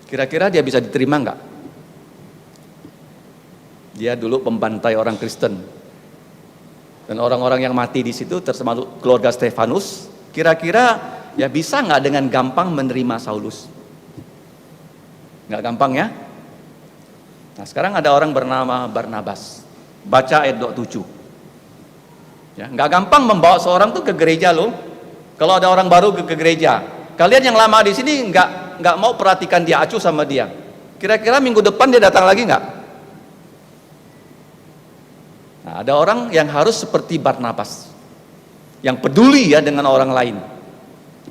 Kira-kira dia bisa diterima enggak? Dia dulu pembantai orang Kristen. Dan orang-orang yang mati di situ termasuk keluarga Stefanus. Kira-kira ya bisa nggak dengan gampang menerima Saulus? Nggak gampang ya? Nah sekarang ada orang bernama Barnabas. Baca ayat 27. Ya, nggak gampang membawa seorang tuh ke gereja loh. Kalau ada orang baru ke gereja, kalian yang lama di sini nggak mau perhatikan dia, acuh sama dia. Kira-kira minggu depan dia datang lagi nggak? Nah, ada orang yang harus seperti Barnabas, yang peduli ya dengan orang lain.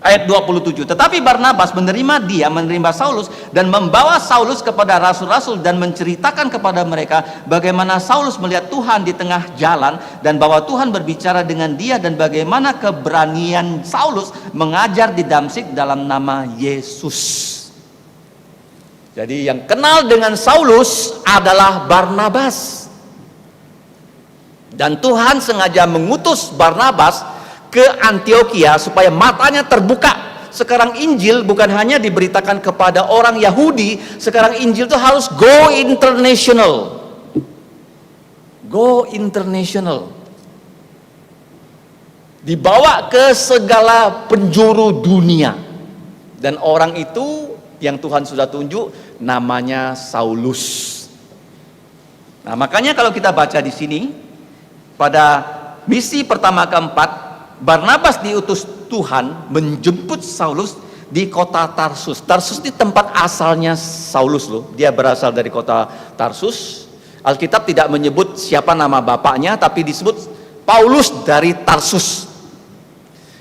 Ayat 27, tetapi Barnabas menerima Saulus dan membawa Saulus kepada rasul-rasul dan menceritakan kepada mereka bagaimana Saulus melihat Tuhan di tengah jalan dan bahwa Tuhan berbicara dengan dia dan bagaimana keberanian Saulus mengajar di Damsyik dalam nama Yesus. Jadi yang kenal dengan Saulus adalah Barnabas. Dan Tuhan sengaja mengutus Barnabas ke Antiokhia supaya matanya terbuka. Sekarang Injil bukan hanya diberitakan kepada orang Yahudi, sekarang Injil itu harus go international. Go international. Dibawa ke segala penjuru dunia. Dan orang itu yang Tuhan sudah tunjuk namanya Saulus. Nah, makanya kalau kita baca di sini pada misi pertama keempat, Barnabas diutus Tuhan menjemput Saulus di kota Tarsus. Tarsus itu tempat asalnya Saulus loh. Dia berasal dari kota Tarsus. Alkitab tidak menyebut siapa nama bapaknya, tapi disebut Paulus dari Tarsus.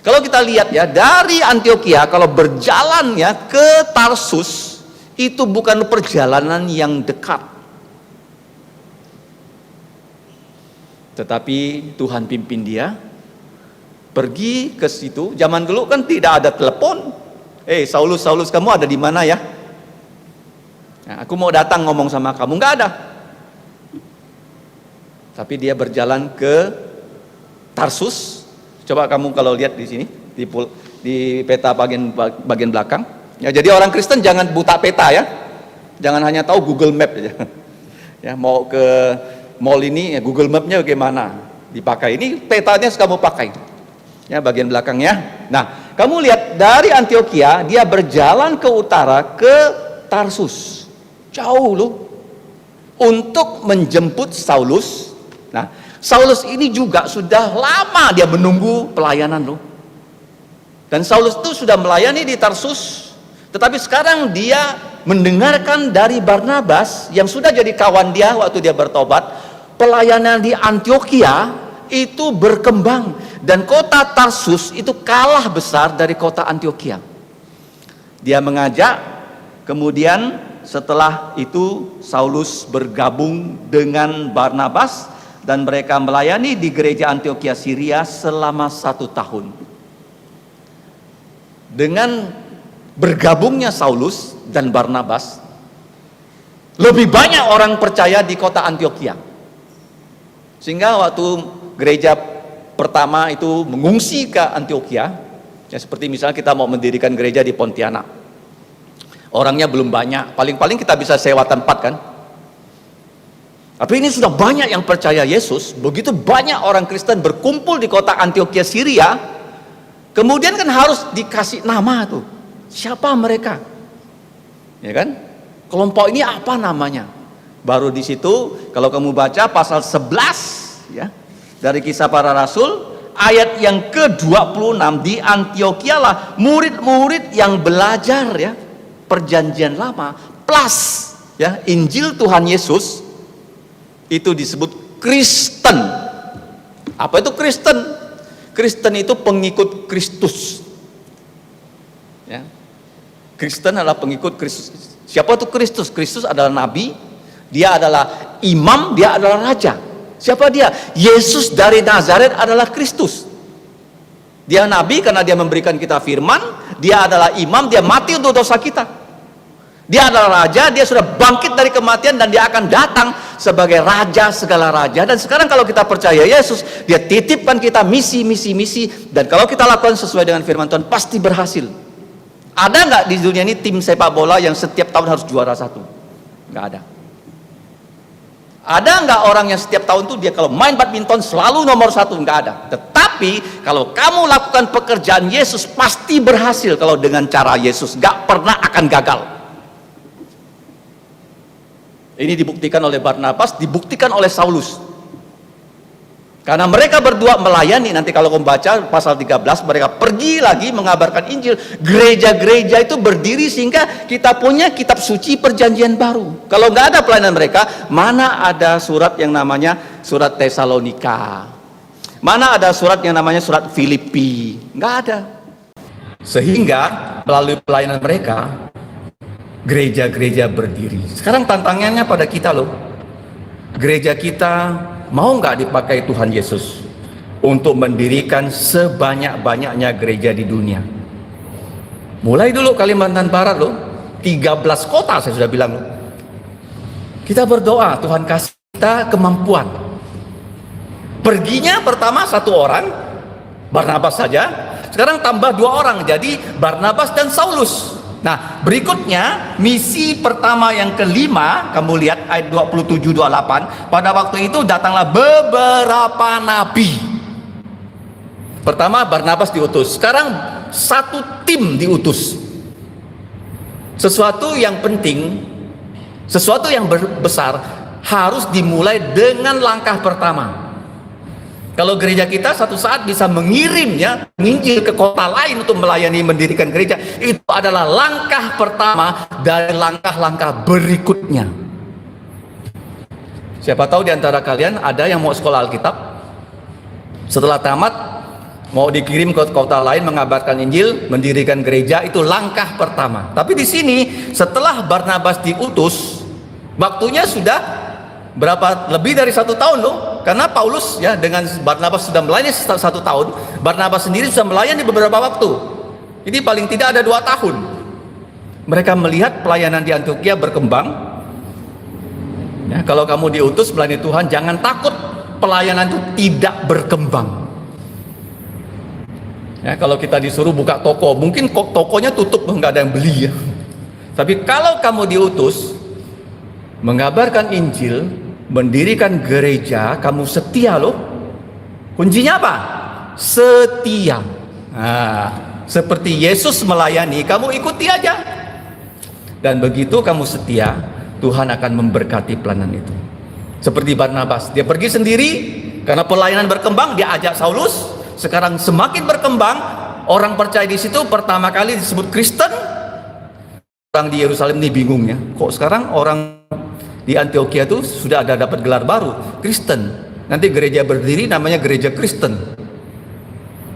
Kalau kita lihat ya, dari Antiokhia kalau berjalan ya ke Tarsus, itu bukan perjalanan yang dekat. Tetapi Tuhan pimpin dia pergi ke situ. Zaman dulu kan tidak ada telepon. Saulus, Saulus, kamu ada di mana ya? Nah, aku mau datang ngomong sama kamu. Nggak ada. Tapi dia berjalan ke Tarsus. Coba kamu kalau lihat di sini di peta bagian belakang. Ya, jadi orang Kristen jangan buta peta ya. Jangan hanya tahu Google Map aja. Ya, mau ke mall ini ya Google Map-nya bagaimana dipakai. Ini petanya kamu pakai. Ya, bagian belakangnya. Nah, kamu lihat dari Antiokhia dia berjalan ke utara ke Tarsus. Jauh loh. Untuk menjemput Saulus. Nah, Saulus ini juga sudah lama dia menunggu pelayanan loh. Dan Saulus itu sudah melayani di Tarsus. Tetapi sekarang dia mendengarkan dari Barnabas yang sudah jadi kawan dia waktu dia bertobat. Pelayanan di Antiokhia itu berkembang dan kota Tarsus itu kalah besar dari kota Antiokhia. Dia mengajak, kemudian setelah itu Saulus bergabung dengan Barnabas dan mereka melayani di gereja Antiokhia Syria selama 1 tahun. Dengan bergabungnya Saulus dan Barnabas, lebih banyak orang percaya di kota Antiokhia. Sehingga waktu gereja pertama itu mengungsi ke Antiokhia, ya seperti misalnya kita mau mendirikan gereja di Pontianak, orangnya belum banyak, paling-paling kita bisa sewa tempat kan. Tapi ini sudah banyak yang percaya Yesus, begitu banyak orang Kristen berkumpul di kota Antiokhia Syria, kemudian kan harus dikasih nama tuh, siapa mereka, ya kan? Kelompok ini apa namanya? Baru di situ kalau kamu baca pasal 11 ya dari Kisah Para Rasul ayat yang ke-26, di Antiokhia lah murid-murid yang belajar ya perjanjian lama plus ya Injil Tuhan Yesus, itu disebut Kristen. Apa itu Kristen? Kristen itu pengikut Kristus. Ya. Kristen adalah pengikut Kristus. Siapa itu Kristus? Kristus adalah nabi, dia adalah imam, dia adalah raja. Siapa dia? Yesus dari Nazaret adalah Kristus. Dia nabi karena dia memberikan kita firman, dia adalah imam, dia mati untuk dosa kita. Dia adalah raja, dia sudah bangkit dari kematian dan dia akan datang sebagai raja segala raja. Dan sekarang kalau kita percaya Yesus, dia titipkan kita misi, dan kalau kita lakukan sesuai dengan firman Tuhan pasti berhasil. Ada nggak di dunia ini tim sepak bola yang setiap tahun harus juara satu? Nggak ada. Ada nggak orang yang setiap tahun tuh dia kalau main badminton selalu nomor satu? Nggak ada. Tetapi kalau kamu lakukan pekerjaan Yesus pasti berhasil kalau dengan cara Yesus, nggak pernah akan gagal. Ini dibuktikan oleh Barnabas, dibuktikan oleh Saulus. Karena mereka berdua melayani, nanti kalau kamu baca pasal 13, mereka pergi lagi mengabarkan Injil. Gereja-gereja itu berdiri sehingga kita punya kitab suci perjanjian baru. Kalau nggak ada pelayanan mereka, mana ada surat yang namanya surat Tesalonika? Mana ada surat yang namanya surat Filipi? Nggak ada. Sehingga melalui pelayanan mereka, gereja-gereja berdiri. Sekarang tantangannya pada kita loh. Gereja kita mau nggak dipakai Tuhan Yesus untuk mendirikan sebanyak-banyaknya gereja di dunia? Mulai dulu Kalimantan Barat loh, 13 kota saya sudah bilang loh. Kita berdoa, Tuhan kasih kita kemampuan. Perginya pertama 1 orang, Barnabas saja. Sekarang tambah 2 orang, jadi Barnabas dan Saulus. Nah, berikutnya misi pertama yang kelima, kamu lihat ayat 27-28. Pada waktu itu datanglah beberapa nabi. Pertama Barnabas diutus. Sekarang 1 tim diutus. Sesuatu yang penting, sesuatu yang besar harus dimulai dengan langkah pertama. Kalau gereja kita satu saat bisa mengirimnya Injil ke kota lain untuk melayani mendirikan gereja, itu adalah langkah pertama dari langkah-langkah berikutnya. Siapa tahu di antara kalian ada yang mau sekolah Alkitab, setelah tamat mau dikirim ke kota lain mengabarkan Injil, mendirikan gereja, itu langkah pertama. Tapi di sini setelah Barnabas diutus, waktunya sudah berapa? Lebih dari 1 tahun loh. Karena Paulus ya dengan Barnabas sudah melayani 1 tahun, Barnabas sendiri sudah melayani beberapa waktu. Jadi paling tidak ada 2 tahun. Mereka melihat pelayanan di Antiokhia berkembang. Ya, kalau kamu diutus melayani Tuhan, jangan takut pelayanan itu tidak berkembang. Ya, kalau kita disuruh buka toko, mungkin tokonya tutup, nggak ada yang beli ya. Tapi kalau kamu diutus mengabarkan Injil, mendirikan gereja, kamu setia loh. Kuncinya apa? Setia. Nah, seperti Yesus melayani, kamu ikuti aja. Dan begitu kamu setia, Tuhan akan memberkati pelayanan itu. Seperti Barnabas, dia pergi sendiri karena pelayanan berkembang, dia ajak Saulus. Sekarang semakin berkembang, orang percaya di situ pertama kali disebut Kristen. Orang di Yerusalem ini bingung ya, kok sekarang orang di Antiokhia itu sudah ada dapat gelar baru, Kristen. Nanti gereja berdiri namanya gereja Kristen.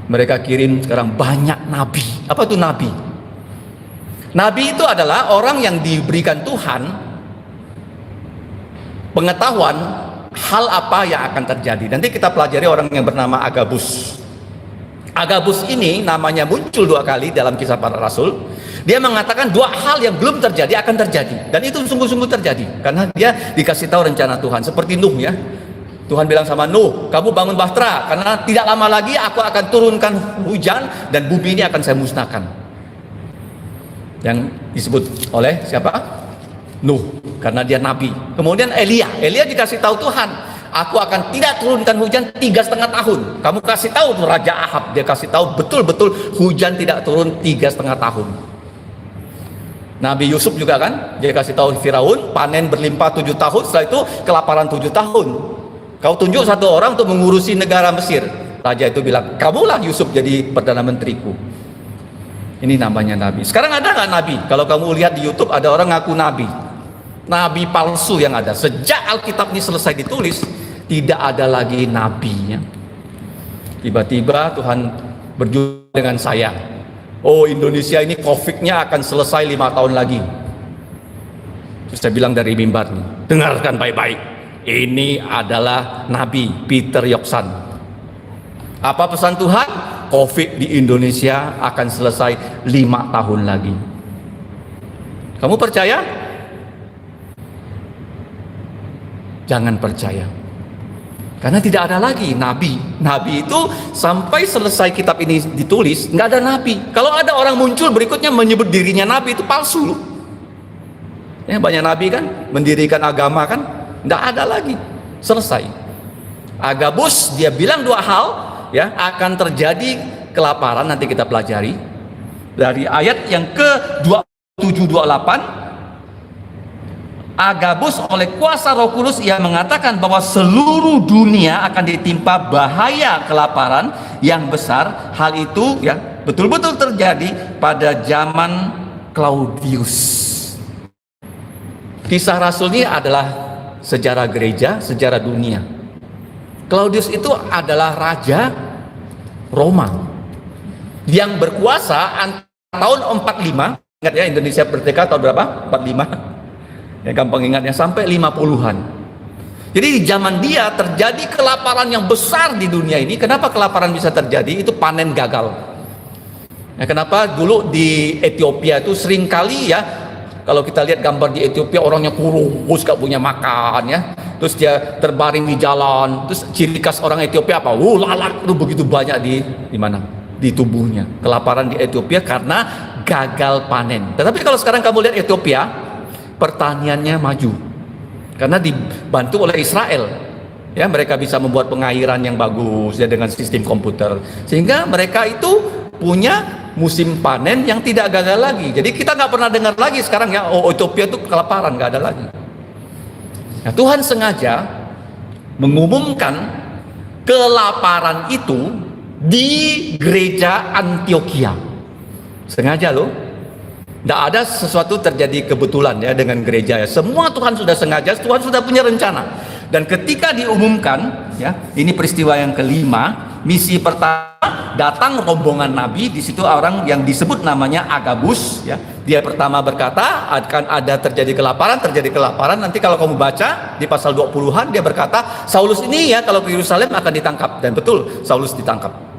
Mereka kirim sekarang banyak nabi. Apa itu nabi? Nabi itu adalah orang yang diberikan Tuhan pengetahuan hal apa yang akan terjadi. Nanti kita pelajari orang yang bernama Agabus. Agabus ini namanya muncul 2 kali dalam Kisah Para Rasul. Dia mengatakan 2 hal yang belum terjadi akan terjadi, dan itu sungguh-sungguh terjadi karena dia dikasih tahu rencana Tuhan. Seperti Nuh ya, Tuhan bilang sama Nuh, kamu bangun bahtera karena tidak lama lagi aku akan turunkan hujan dan bumi ini akan saya musnahkan. Yang disebut oleh siapa? Nuh, karena dia nabi. Kemudian Elia dikasih tahu Tuhan, aku akan tidak turunkan hujan 3,5 tahun. Kamu kasih tahu tuh Raja Ahab, dia kasih tahu betul-betul hujan tidak turun 3,5 tahun. Nabi Yusuf juga kan, dia kasih tahu Firaun, panen berlimpah 7 tahun, setelah itu kelaparan 7 tahun. Kau tunjuk 1 orang untuk mengurusi negara Mesir. Raja itu bilang, kamulah Yusuf jadi Perdana Menteriku. Ini namanya nabi. Sekarang ada nggak nabi? Kalau kamu lihat di YouTube ada orang ngaku nabi. Nabi palsu yang ada. Sejak Alkitab ini selesai ditulis, tidak ada lagi nabinya. Tiba-tiba Tuhan berjumpa dengan saya. Oh, Indonesia ini COVID-nya akan selesai 5 tahun lagi. Terus saya bilang dari mimbar nih, dengarkan baik-baik. Ini adalah Nabi Peter Yoksan. Apa pesan Tuhan? COVID di Indonesia akan selesai 5 tahun lagi. Kamu percaya? Jangan percaya. Karena tidak ada lagi nabi. Nabi itu sampai selesai kitab ini ditulis, nggak ada nabi. Kalau ada orang muncul berikutnya menyebut dirinya nabi, itu palsu loh. Ya, banyak nabi kan, mendirikan agama kan, nggak ada lagi. Selesai. Agabus dia bilang 2 hal, ya, akan terjadi kelaparan, nanti kita pelajari. Dari ayat yang ke-27-28, Agabus oleh kuasa Roh Kudus ia mengatakan bahwa seluruh dunia akan ditimpa bahaya kelaparan yang besar. Hal itu ya betul-betul terjadi pada zaman Claudius. Kisah Rasul ini adalah sejarah gereja, sejarah dunia. Claudius itu adalah raja Roma yang berkuasa antara tahun 45, ingat ya, Indonesia merdeka tahun berapa? 45. Ya, gampang ingatnya, sampai 50-an. Jadi di zaman dia terjadi kelaparan yang besar di dunia ini. Kenapa kelaparan bisa terjadi? Itu panen gagal. Ya, kenapa dulu di Ethiopia itu sering kali ya, kalau kita lihat gambar di Ethiopia, orangnya kurus, gak punya makan ya. Terus dia terbaring di jalan. Terus ciri khas orang Ethiopia apa? Lalat itu begitu banyak di mana? Di tubuhnya. Kelaparan di Ethiopia karena gagal panen. Tetapi kalau sekarang kamu lihat Ethiopia, pertaniannya maju karena dibantu oleh Israel. Ya, mereka bisa membuat pengairan yang bagus ya dengan sistem komputer, sehingga mereka itu punya musim panen yang tidak gagal lagi. Jadi kita nggak pernah dengar lagi sekarang ya, oh Ethiopia itu kelaparan, nggak ada lagi. Nah, Tuhan sengaja mengumumkan kelaparan itu di gereja Antioquia. Sengaja loh. Tidak ada sesuatu terjadi kebetulan ya dengan gereja ya. Semua Tuhan sudah sengaja, Tuhan sudah punya rencana. Dan ketika diumumkan ya, ini peristiwa yang kelima, misi pertama, datang rombongan nabi. Di situ orang yang disebut namanya Agabus ya. Dia pertama berkata akan ada terjadi kelaparan. Nanti kalau kamu baca di pasal 20-an dia berkata, Saulus ini ya kalau ke Yerusalem akan ditangkap. Dan betul, Saulus ditangkap.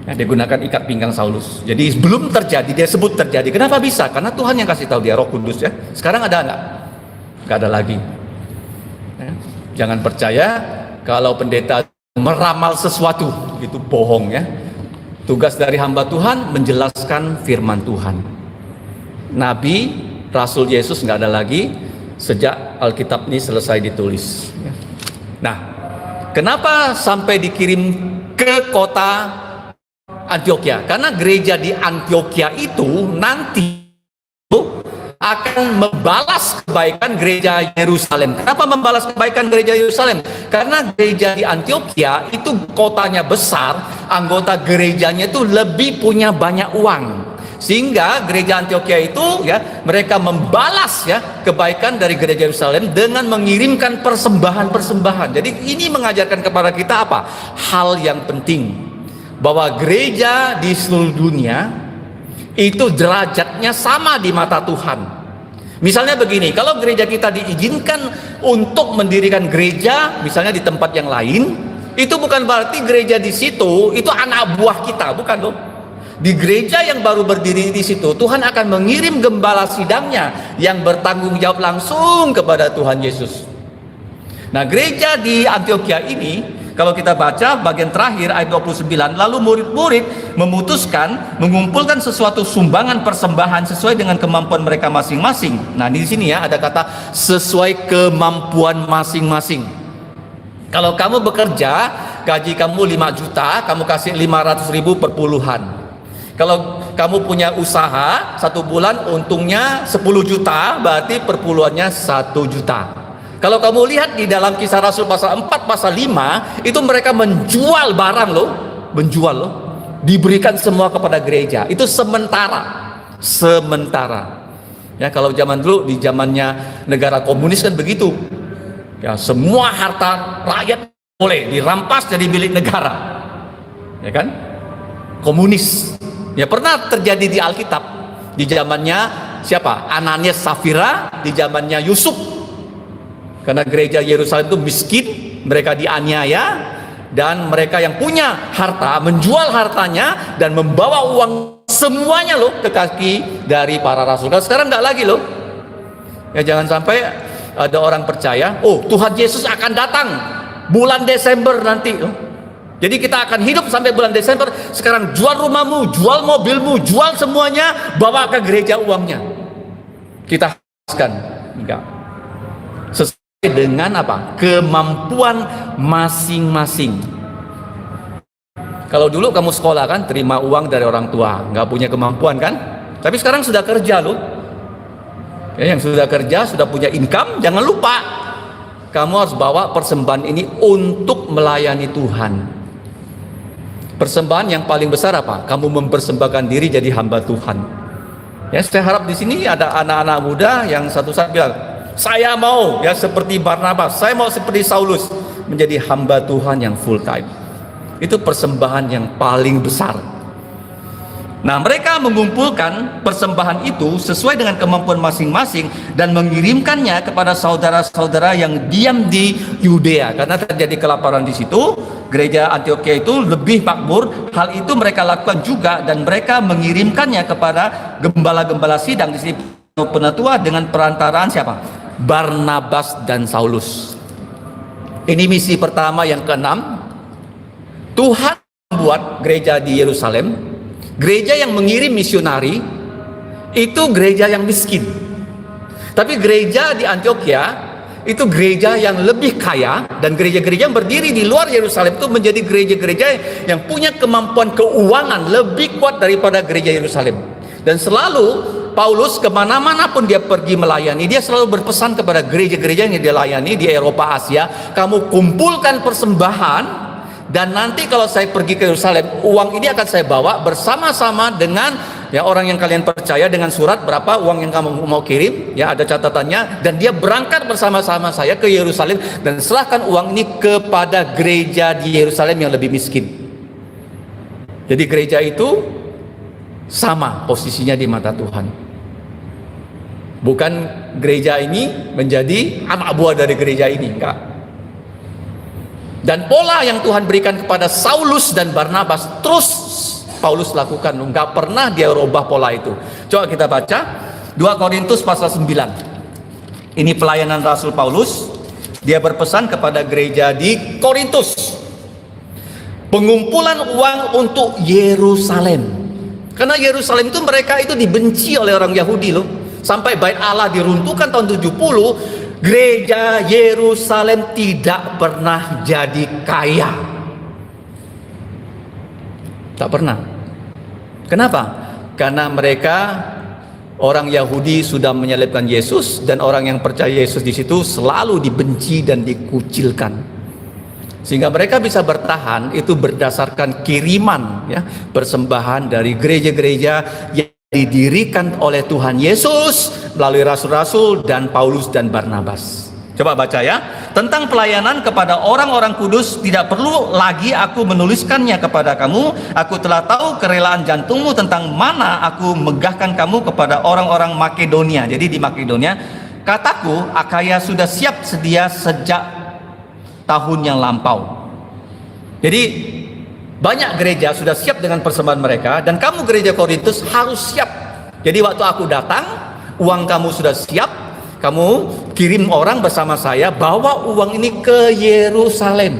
Ya, dia gunakan ikat pinggang Saulus. Jadi belum terjadi, dia sebut terjadi. Kenapa bisa? Karena Tuhan yang kasih tahu dia, Roh Kudus ya. Sekarang ada nggak? Nggak ada lagi. Ya, jangan percaya kalau pendeta meramal sesuatu, itu bohong ya. Tugas dari hamba Tuhan menjelaskan firman Tuhan. Nabi, Rasul Yesus nggak ada lagi sejak Alkitab ini selesai ditulis. Ya. Nah, kenapa sampai dikirim ke kota Antioquia? Karena gereja di Antioquia itu nanti akan membalas kebaikan gereja Yerusalem. Kenapa membalas kebaikan gereja Yerusalem? Karena gereja di Antioquia itu kotanya besar, anggota gerejanya itu lebih punya banyak uang. Sehingga gereja Antioquia itu ya, mereka membalas ya kebaikan dari gereja Yerusalem dengan mengirimkan persembahan-persembahan. Jadi ini mengajarkan kepada kita apa? Hal yang penting, bahwa gereja di seluruh dunia itu derajatnya sama di mata Tuhan. Misalnya begini, kalau gereja kita diizinkan untuk mendirikan gereja misalnya di tempat yang lain, itu bukan berarti gereja di situ itu anak buah kita, bukan dong. Di gereja yang baru berdiri di situ, Tuhan akan mengirim gembala sidangnya yang bertanggung jawab langsung kepada Tuhan Yesus. Nah, gereja di Antioquia ini, kalau kita baca bagian terakhir ayat 29, lalu murid-murid memutuskan mengumpulkan sesuatu sumbangan persembahan sesuai dengan kemampuan mereka masing-masing. Nah, di sini ya ada kata sesuai kemampuan masing-masing. Kalau kamu bekerja, gaji kamu 5 juta, kamu kasih 500.000 per puluhan. Kalau kamu punya usaha, 1 bulan untungnya 10 juta, berarti per puluhannya 1 juta. Kalau kamu lihat di dalam Kisah Rasul pasal 4, pasal 5, itu mereka menjual barang loh, menjual loh, diberikan semua kepada gereja. Itu sementara. Ya, kalau zaman dulu, di zamannya negara komunis kan begitu. Ya, semua harta rakyat boleh dirampas jadi milik negara. Ya kan? Komunis. Ya, pernah terjadi di Alkitab. Di zamannya siapa? Ananias Safira, di zamannya Yusuf. Karena gereja Yerusalem itu miskin, mereka dianiaya, dan mereka yang punya harta menjual hartanya dan membawa uang semuanya loh ke kaki dari para rasul. Kalau sekarang nggak lagi loh. Ya, jangan sampai ada orang percaya, oh Tuhan Yesus akan datang bulan Desember nanti. Jadi kita akan hidup sampai bulan Desember. Sekarang jual rumahmu, jual mobilmu, jual semuanya, bawa ke gereja uangnya. Kita habiskan. Enggak. Dengan apa? Kemampuan masing-masing. Kalau dulu kamu sekolah kan, terima uang dari orang tua, nggak punya kemampuan kan? Tapi sekarang sudah kerja loh. Ya, yang sudah kerja, sudah punya income, jangan lupa kamu harus bawa persembahan ini untuk melayani Tuhan. Persembahan yang paling besar apa? Kamu mempersembahkan diri jadi hamba Tuhan. Ya, saya harap di sini ada anak-anak muda yang satu saat bilang, saya mau ya seperti Barnabas, saya mau seperti Saulus menjadi hamba Tuhan yang full time. Itu persembahan yang paling besar. Nah, mereka mengumpulkan persembahan itu sesuai dengan kemampuan masing-masing dan mengirimkannya kepada saudara-saudara yang diam di Yudea. Karena terjadi kelaparan di situ, gereja Antioquia itu lebih makmur. Hal itu mereka lakukan juga, dan mereka mengirimkannya kepada gembala-gembala sidang di sini penatua dengan perantaraan siapa? Barnabas dan Saulus. Ini misi pertama yang keenam. Tuhan membuat gereja di Yerusalem, gereja yang mengirim misionari, itu gereja yang miskin. Tapi gereja di Antioquia itu gereja yang lebih kaya, dan gereja-gereja yang berdiri di luar Yerusalem itu menjadi gereja-gereja yang punya kemampuan keuangan lebih kuat daripada gereja Yerusalem. Dan selalu Paulus kemana-mana pun dia pergi melayani, dia selalu berpesan kepada gereja-gereja yang dia layani di Eropa, Asia, kamu kumpulkan persembahan, dan nanti kalau saya pergi ke Yerusalem, uang ini akan saya bawa bersama-sama dengan ya orang yang kalian percaya, dengan surat berapa uang yang kamu mau kirim, ya ada catatannya, dan dia berangkat bersama-sama saya ke Yerusalem dan serahkan uang ini kepada gereja di Yerusalem yang lebih miskin. Jadi gereja itu sama posisinya di mata Tuhan. Bukan gereja ini menjadi anak buah dari gereja ini, enggak. Dan pola yang Tuhan berikan kepada Saulus dan Barnabas terus Paulus lakukan, enggak pernah dia rubah pola itu. Coba kita baca 2 Korintus pasal 9. Ini pelayanan Rasul Paulus. Dia berpesan kepada gereja di Korintus. Pengumpulan uang untuk Yerusalem. Karena Yerusalem itu mereka itu dibenci oleh orang Yahudi loh. Sampai bait Allah diruntuhkan tahun 70, gereja Yerusalem tidak pernah jadi kaya. Tak pernah. Kenapa? Karena mereka orang Yahudi sudah menyelipkan Yesus, dan orang yang percaya Yesus di situ selalu dibenci dan dikucilkan. Sehingga mereka bisa bertahan itu berdasarkan kiriman ya, persembahan dari gereja-gereja yang didirikan oleh Tuhan Yesus melalui rasul-rasul dan Paulus dan Barnabas. Coba baca ya. Tentang pelayanan kepada orang-orang kudus, tidak perlu lagi aku menuliskannya kepada kamu. Aku telah tahu kerelaan jantungmu tentang mana aku megahkan kamu kepada orang-orang Makedonia. Jadi di Makedonia, kataku Akaya sudah siap sedia sejak tahun yang lampau. Jadi banyak gereja sudah siap dengan persembahan mereka, dan kamu gereja Korintus harus siap. Jadi waktu aku datang, uang kamu sudah siap, kamu kirim orang bersama saya, bawa uang ini ke Yerusalem.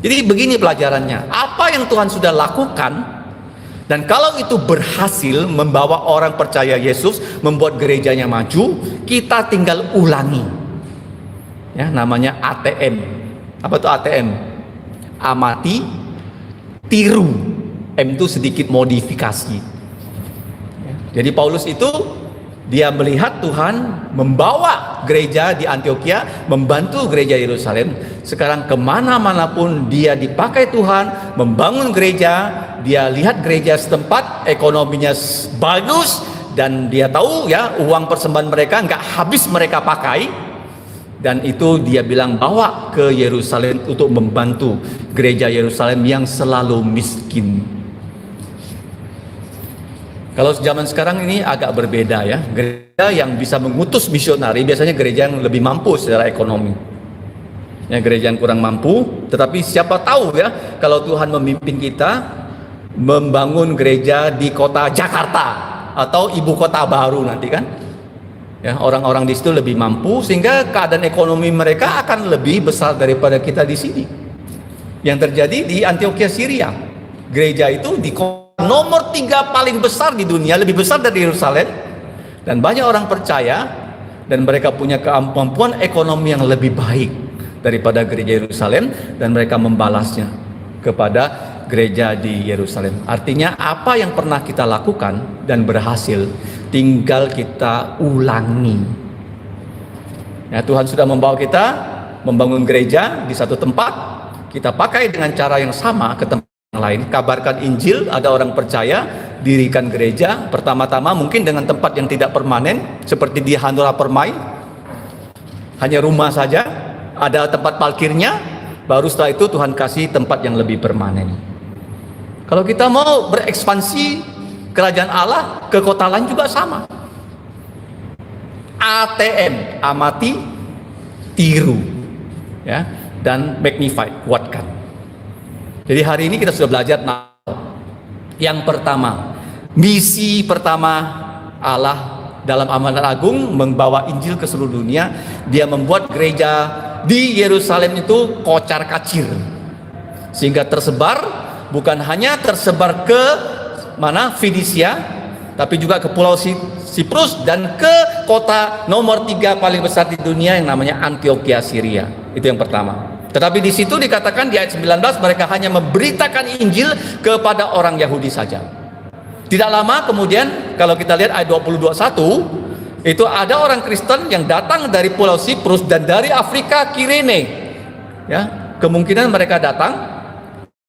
Jadi begini pelajarannya, apa yang Tuhan sudah lakukan, dan kalau itu berhasil membawa orang percaya Yesus, membuat gerejanya maju, kita tinggal ulangi. Ya, namanya ATM. Apa itu ATM? Amati, tiru. M itu sedikit modifikasi. Jadi Paulus itu dia melihat Tuhan membawa gereja di Antioquia, membantu gereja Yerusalem. Sekarang kemana-mana pun dia dipakai Tuhan, membangun gereja. Dia lihat gereja setempat ekonominya bagus, dan dia tahu ya uang persembahan mereka nggak habis mereka pakai, dan itu dia bilang bawa ke Yerusalem untuk membantu gereja Yerusalem yang selalu miskin. Kalau zaman sekarang ini agak berbeda ya. Gereja yang bisa mengutus misionari biasanya gereja yang lebih mampu secara ekonomi. Ya, gereja yang kurang mampu, tetapi siapa tahu ya kalau Tuhan memimpin kita membangun gereja di kota Jakarta atau ibu kota baru nanti kan. Ya, orang-orang di situ lebih mampu sehingga keadaan ekonomi mereka akan lebih besar daripada kita di sini. Yang terjadi di Antioquia Syria, gereja itu di kota nomor 3 paling besar di dunia, lebih besar dari Yerusalem, dan banyak orang percaya dan mereka punya kemampuan ekonomi yang lebih baik daripada gereja Yerusalem, dan mereka membalasnya kepada gereja di Yerusalem. Artinya apa yang pernah kita lakukan dan berhasil, tinggal kita ulangi. Ya, Tuhan sudah membawa kita membangun gereja di satu tempat, kita pakai dengan cara yang sama ke tempat yang lain. Kabarkan Injil, ada orang percaya, dirikan gereja. Pertama-tama mungkin dengan tempat yang tidak permanen, seperti di Hanura Permai, hanya rumah saja, ada tempat parkirnya. Baru setelah itu Tuhan kasih tempat yang lebih permanen. Kalau kita mau berekspansi kerajaan Allah ke kota lain juga sama. ATM, amati, tiru, ya, dan magnify, kuatkan. Jadi hari ini kita sudah belajar yang pertama, misi pertama Allah dalam amanat agung membawa Injil ke seluruh dunia. Dia membuat gereja di Yerusalem itu kocar kacir sehingga tersebar. Bukan hanya tersebar ke mana Fenisia, tapi juga ke Pulau Siprus dan ke kota nomor 3 paling besar di dunia yang namanya Antioquia Syria. Itu yang pertama. Tetapi di situ dikatakan di ayat 19 mereka hanya memberitakan Injil kepada orang Yahudi saja. Tidak lama kemudian kalau kita lihat ayat 20-21, itu ada orang Kristen yang datang dari Pulau Siprus dan dari Afrika Kirene. Ya, kemungkinan mereka datang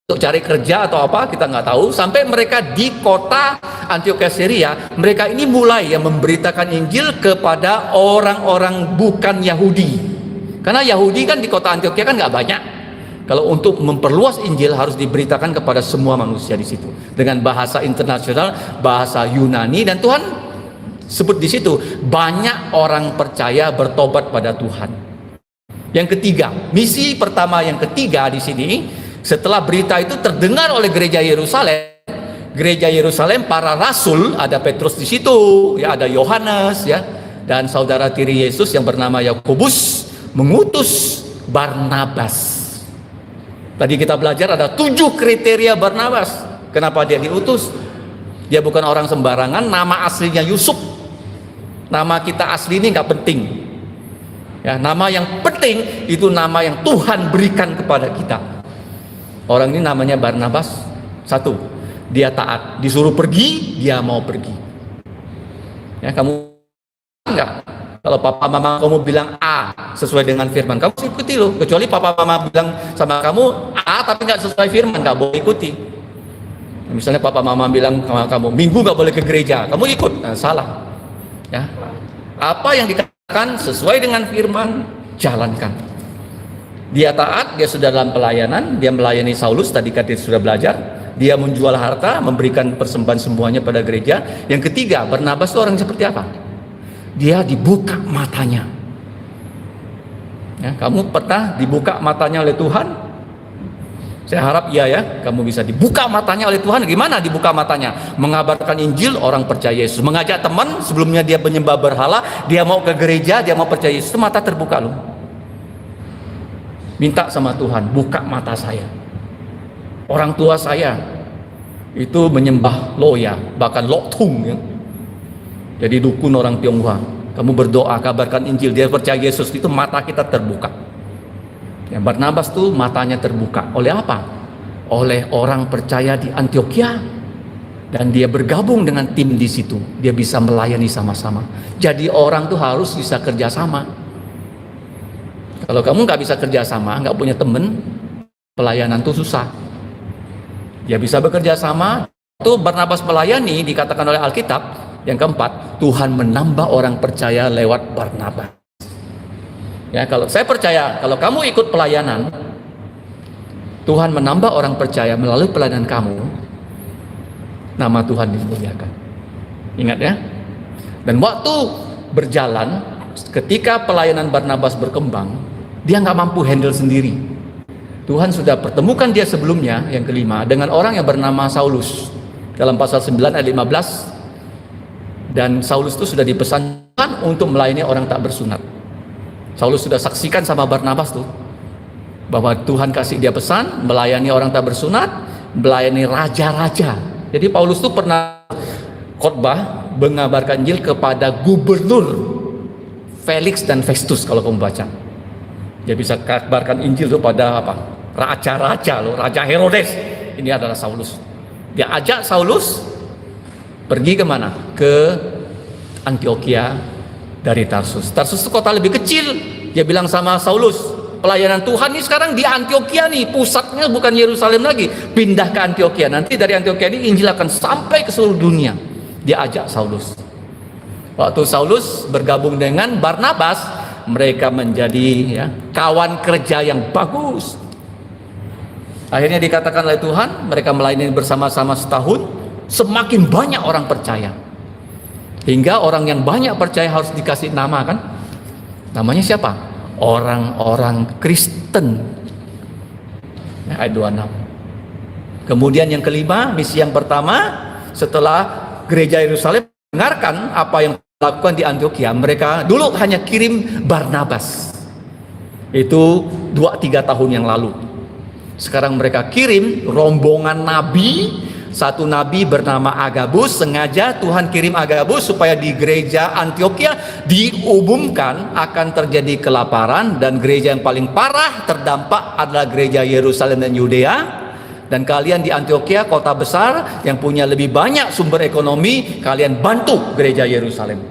untuk cari kerja atau apa, kita nggak tahu. Sampai mereka di kota Antioquia Syria, mereka ini mulai yang memberitakan Injil kepada orang-orang bukan Yahudi. Karena Yahudi kan di kota Antioquia kan nggak banyak. Kalau untuk memperluas Injil harus diberitakan kepada semua manusia di situ dengan bahasa internasional, bahasa Yunani, dan Tuhan sebut di situ banyak orang percaya bertobat pada Tuhan. Yang ketiga, misi pertama yang ketiga di sini. Setelah berita itu terdengar oleh gereja Yerusalem, para rasul, ada Petrus di situ, ya, ada Yohanes, ya, dan saudara tiri Yesus yang bernama Yakobus mengutus Barnabas. Tadi kita belajar ada 7 kriteria Barnabas. Kenapa dia diutus? Dia bukan orang sembarangan. Nama aslinya Yusuf. Nama kita asli ini nggak penting. Ya, nama yang penting itu nama yang Tuhan berikan kepada kita. Orang ini namanya Barnabas. Satu, dia taat, disuruh pergi, dia mau pergi. Ya, kamu enggak? Kalau papa mama kamu bilang A sesuai dengan firman, kamu ikuti loh. Kecuali papa mama bilang sama kamu A tapi nggak sesuai firman, nggak boleh ikuti. Misalnya papa mama bilang sama kamu minggu nggak boleh ke gereja, kamu ikut, nah, salah. Ya, apa yang dikatakan sesuai dengan firman, jalankan. Dia taat, dia sudah dalam pelayanan, dia melayani Saulus, tadi kita sudah belajar. Dia menjual harta, memberikan persembahan semuanya pada gereja. Yang ketiga, Barnabas itu orang seperti apa? Dia dibuka matanya. Ya, kamu pernah dibuka matanya oleh Tuhan? Saya harap iya ya, kamu bisa dibuka matanya oleh Tuhan. Gimana dibuka matanya? Mengabarkan Injil, orang percaya Yesus. Mengajak teman, sebelumnya dia menyembah berhala, dia mau ke gereja, dia mau percaya Yesus, itu mata terbuka loh. Minta sama Tuhan, buka mata saya. Orang tua saya itu menyembah loya, bahkan loktung, ya. Jadi dukun orang Tionghoa. Kamu berdoa, kabarkan Injil, dia percaya Yesus, itu mata kita terbuka. Ya, Barnabas tuh matanya terbuka. Oleh apa? Oleh orang percaya di Antioquia. Dan dia bergabung dengan tim di situ. Dia bisa melayani sama-sama. Jadi orang tuh harus bisa kerjasama.
Kalau kamu nggak bisa kerja sama, nggak punya temen, pelayanan tuh susah. Ya bisa bekerja sama. Itu Barnabas melayani, dikatakan oleh Alkitab. Yang keempat, Tuhan menambah orang percaya lewat Barnabas. Ya, kalau saya percaya, kalau kamu ikut pelayanan, Tuhan menambah orang percaya melalui pelayanan kamu, nama Tuhan dimuliakan. Ingat ya. Dan waktu berjalan, ketika pelayanan Barnabas berkembang, dia nggak mampu handle sendiri. Tuhan sudah pertemukan dia sebelumnya, yang kelima, dengan orang yang bernama Saulus. Dalam pasal 9 ayat 15, dan Saulus itu sudah dipesankan untuk melayani orang tak bersunat. Saulus sudah saksikan sama Barnabas tuh, bahwa Tuhan kasih dia pesan, melayani orang tak bersunat, melayani raja-raja. Jadi Paulus tuh pernah khotbah, mengabarkan Injil kepada gubernur Felix dan Festus kalau kamu baca. Dia bisa kabarkan Injil itu pada apa? Raja-raja loh, Raja Herodes. Ini adalah Saulus. Dia ajak Saulus pergi kemana? Ke Antioquia dari Tarsus. Tarsus itu kota lebih kecil. Dia bilang sama Saulus, pelayanan Tuhan ini sekarang di Antioquia nih, pusatnya bukan Yerusalem lagi. Pindah ke Antioquia. Nanti dari Antioquia ini Injil akan sampai ke seluruh dunia. Dia ajak Saulus. Waktu Saulus bergabung dengan Barnabas, mereka menjadi ya, kawan kerja yang bagus. Akhirnya dikatakan oleh Tuhan, mereka melayani bersama-sama setahun, semakin banyak orang percaya. Hingga orang yang banyak percaya harus dikasih nama kan? Namanya siapa? Orang-orang Kristen. Ayat 26. Kemudian yang kelima, misi yang pertama, setelah gereja Yerusalem mendengarkan apa yang lakukan di Antioquia, mereka dulu hanya kirim Barnabas. Itu 2-3 tahun yang lalu. Sekarang mereka kirim rombongan nabi. Satu nabi bernama Agabus. Sengaja Tuhan kirim Agabus supaya di gereja Antioquia diumumkan akan terjadi kelaparan, dan gereja yang paling parah terdampak adalah gereja Yerusalem dan Yudea. Dan kalian di Antioquia, kota besar yang punya lebih banyak sumber ekonomi, kalian bantu gereja Yerusalem.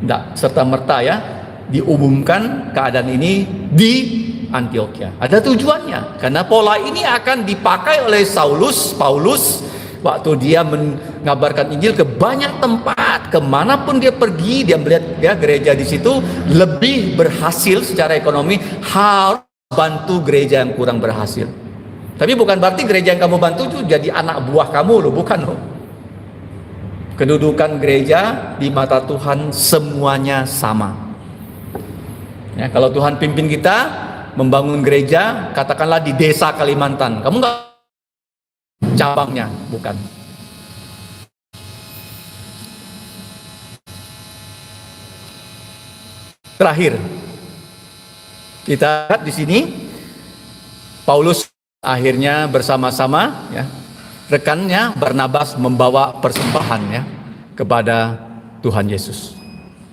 Tidak serta-merta ya diumumkan keadaan ini di Antioquia. Ada tujuannya, karena pola ini akan dipakai oleh Paulus waktu dia mengabarkan Injil ke banyak tempat. Kemanapun dia pergi, dia melihat ya, gereja di situ lebih berhasil secara ekonomi, harus bantu gereja yang kurang berhasil. Tapi bukan berarti gereja yang kamu bantu itu jadi anak buah kamu loh, bukan loh. Kedudukan gereja di mata Tuhan semuanya sama. Ya, kalau Tuhan pimpin kita membangun gereja, katakanlah di desa Kalimantan, kamu nggak cabangnya, bukan. Terakhir, kita lihat di sini, Paulus akhirnya bersama-sama ya, rekannya Barnabas membawa persembahan ya kepada Tuhan Yesus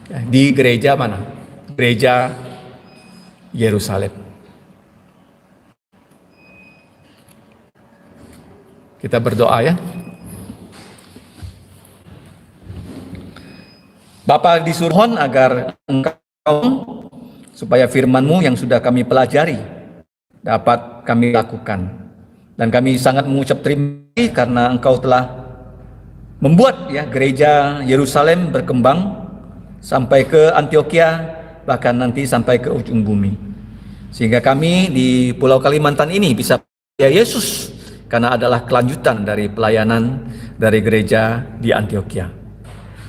ya, di gereja mana? Gereja Yerusalem. Kita berdoa ya. Bapa di surga, agar Engkau supaya firman-Mu yang sudah kami pelajari dapat kami lakukan, dan kami sangat mengucap terima kasih karena Engkau telah membuat ya gereja Yerusalem berkembang sampai ke Antioquia, bahkan nanti sampai ke ujung bumi, sehingga kami di Pulau Kalimantan ini bisa percaya Yesus karena adalah kelanjutan dari pelayanan dari gereja di Antioquia.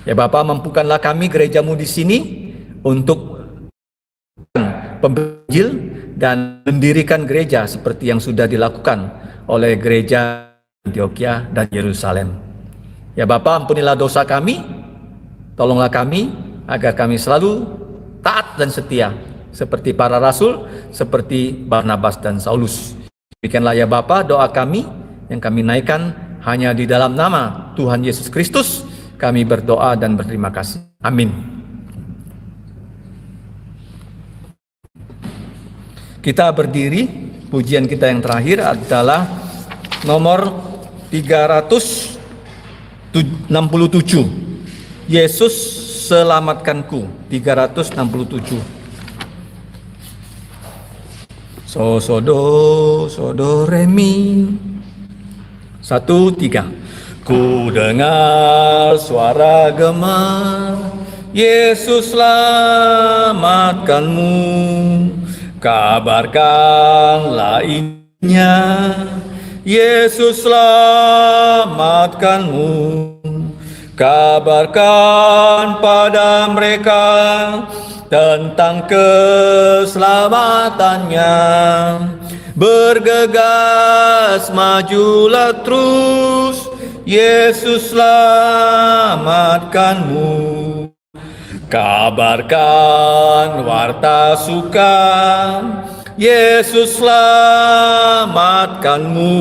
Ya Bapa, mampukanlah kami gereja-Mu di sini untuk pembinjil dan mendirikan gereja seperti yang sudah dilakukan oleh gereja Antioquia dan Yerusalem. Ya Bapa, ampunilah dosa kami, tolonglah kami agar kami selalu taat dan setia seperti para rasul, seperti Barnabas dan Saulus. Demikianlah ya Bapa doa kami yang kami naikkan hanya di dalam nama Tuhan Yesus Kristus. Kami berdoa dan berterima kasih. Amin. Kita berdiri, pujian kita yang terakhir adalah nomor 367. Yesus selamatkanku, 367. So do re mi. 1, 3. Ku dengar suara gemar, Yesus selamatkanmu. Kabarkanlah lainnya, Yesus selamatkanmu. Kabarkan pada mereka tentang keselamatannya. Bergegas majulah terus, Yesus selamatkanmu. Kabarkan warta suka, Yesus selamatkanmu.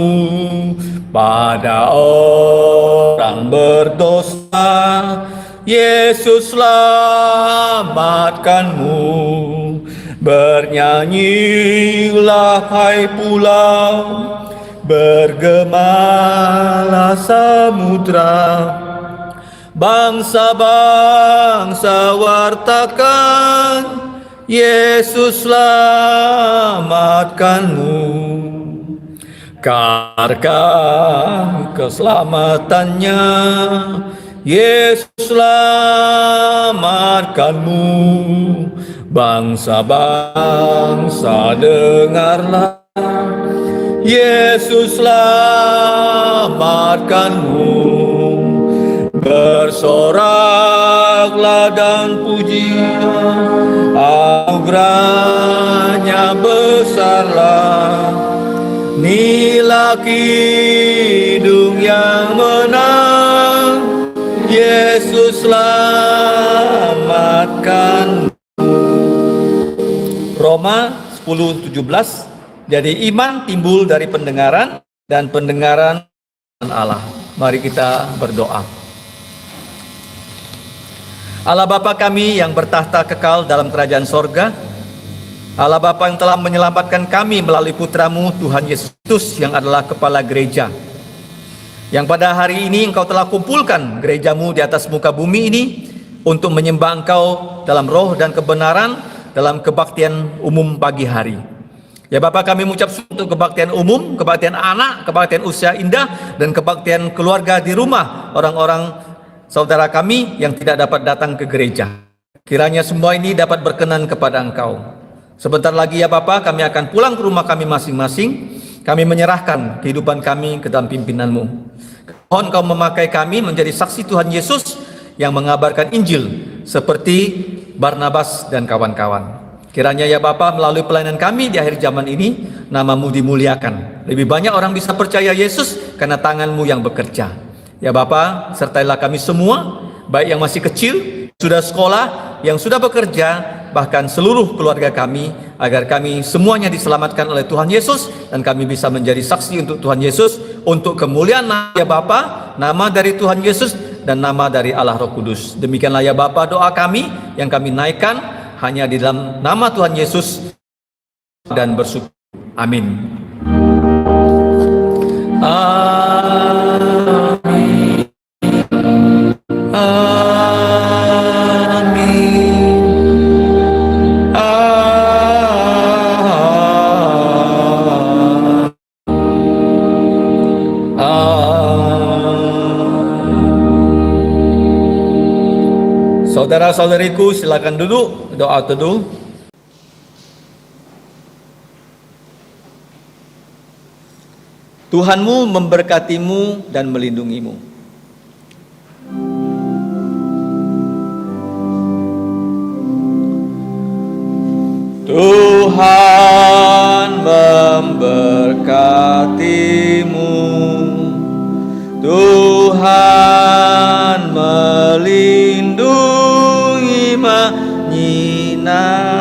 Pada orang berdosa, Yesus selamatkanmu. Bernyanyilah hai pulau, bergemalah samudra. Bangsa-bangsa wartakan, Yesus selamatkanmu. Kabarkan keselamatannya, Yesus selamatkanmu. Bangsa-bangsa dengarlah, Yesus selamatkanmu. Bersoraklah dan pujilah, anugerahnya besarlah. Inilah kidung yang menang, Yesus selamatkan. Roma 10:17. Jadi iman timbul dari pendengaran, dan pendengaran Allah. Mari kita berdoa. Allah Bapa kami yang bertahta kekal dalam kerajaan sorga, Allah Bapa yang telah menyelamatkan kami melalui putramu Tuhan Yesus Kristus yang adalah kepala gereja, yang pada hari ini Engkau telah kumpulkan gerejamu di atas muka bumi ini untuk menyembah Engkau dalam roh dan kebenaran dalam kebaktian umum pagi hari. Ya Bapa, kami mengucap untuk kebaktian umum, kebaktian anak, kebaktian usia indah, dan kebaktian keluarga di rumah orang-orang saudara kami yang tidak dapat datang ke gereja. Kiranya semua ini dapat berkenan kepada Engkau. Sebentar lagi ya Bapa, kami akan pulang ke rumah kami masing-masing. Kami menyerahkan kehidupan kami ke dalam pimpinan-Mu. Mohon Kau memakai kami menjadi saksi Tuhan Yesus yang mengabarkan Injil seperti Barnabas dan kawan-kawan. Kiranya ya Bapa, melalui pelayanan kami di akhir zaman ini, nama-Mu dimuliakan. Lebih banyak orang bisa percaya Yesus karena tangan-Mu yang bekerja. Ya Bapa, sertailah kami semua, baik yang masih kecil, sudah sekolah, yang sudah bekerja, bahkan seluruh keluarga kami, agar kami semuanya diselamatkan oleh Tuhan Yesus, dan kami bisa menjadi saksi untuk Tuhan Yesus, untuk kemuliaan nama ya Bapa, nama dari Tuhan Yesus, dan nama dari Allah Roh Kudus. Demikianlah ya Bapa doa kami yang kami naikkan hanya di dalam nama Tuhan Yesus dan bersyukur. Amin. Amin. Amin. Saudara-saudariku, silakan duduk, doa teduh. Tuhanmu memberkatimu dan melindungimu. Tuhan memberkatimu. Tuhan melindungi menyinari.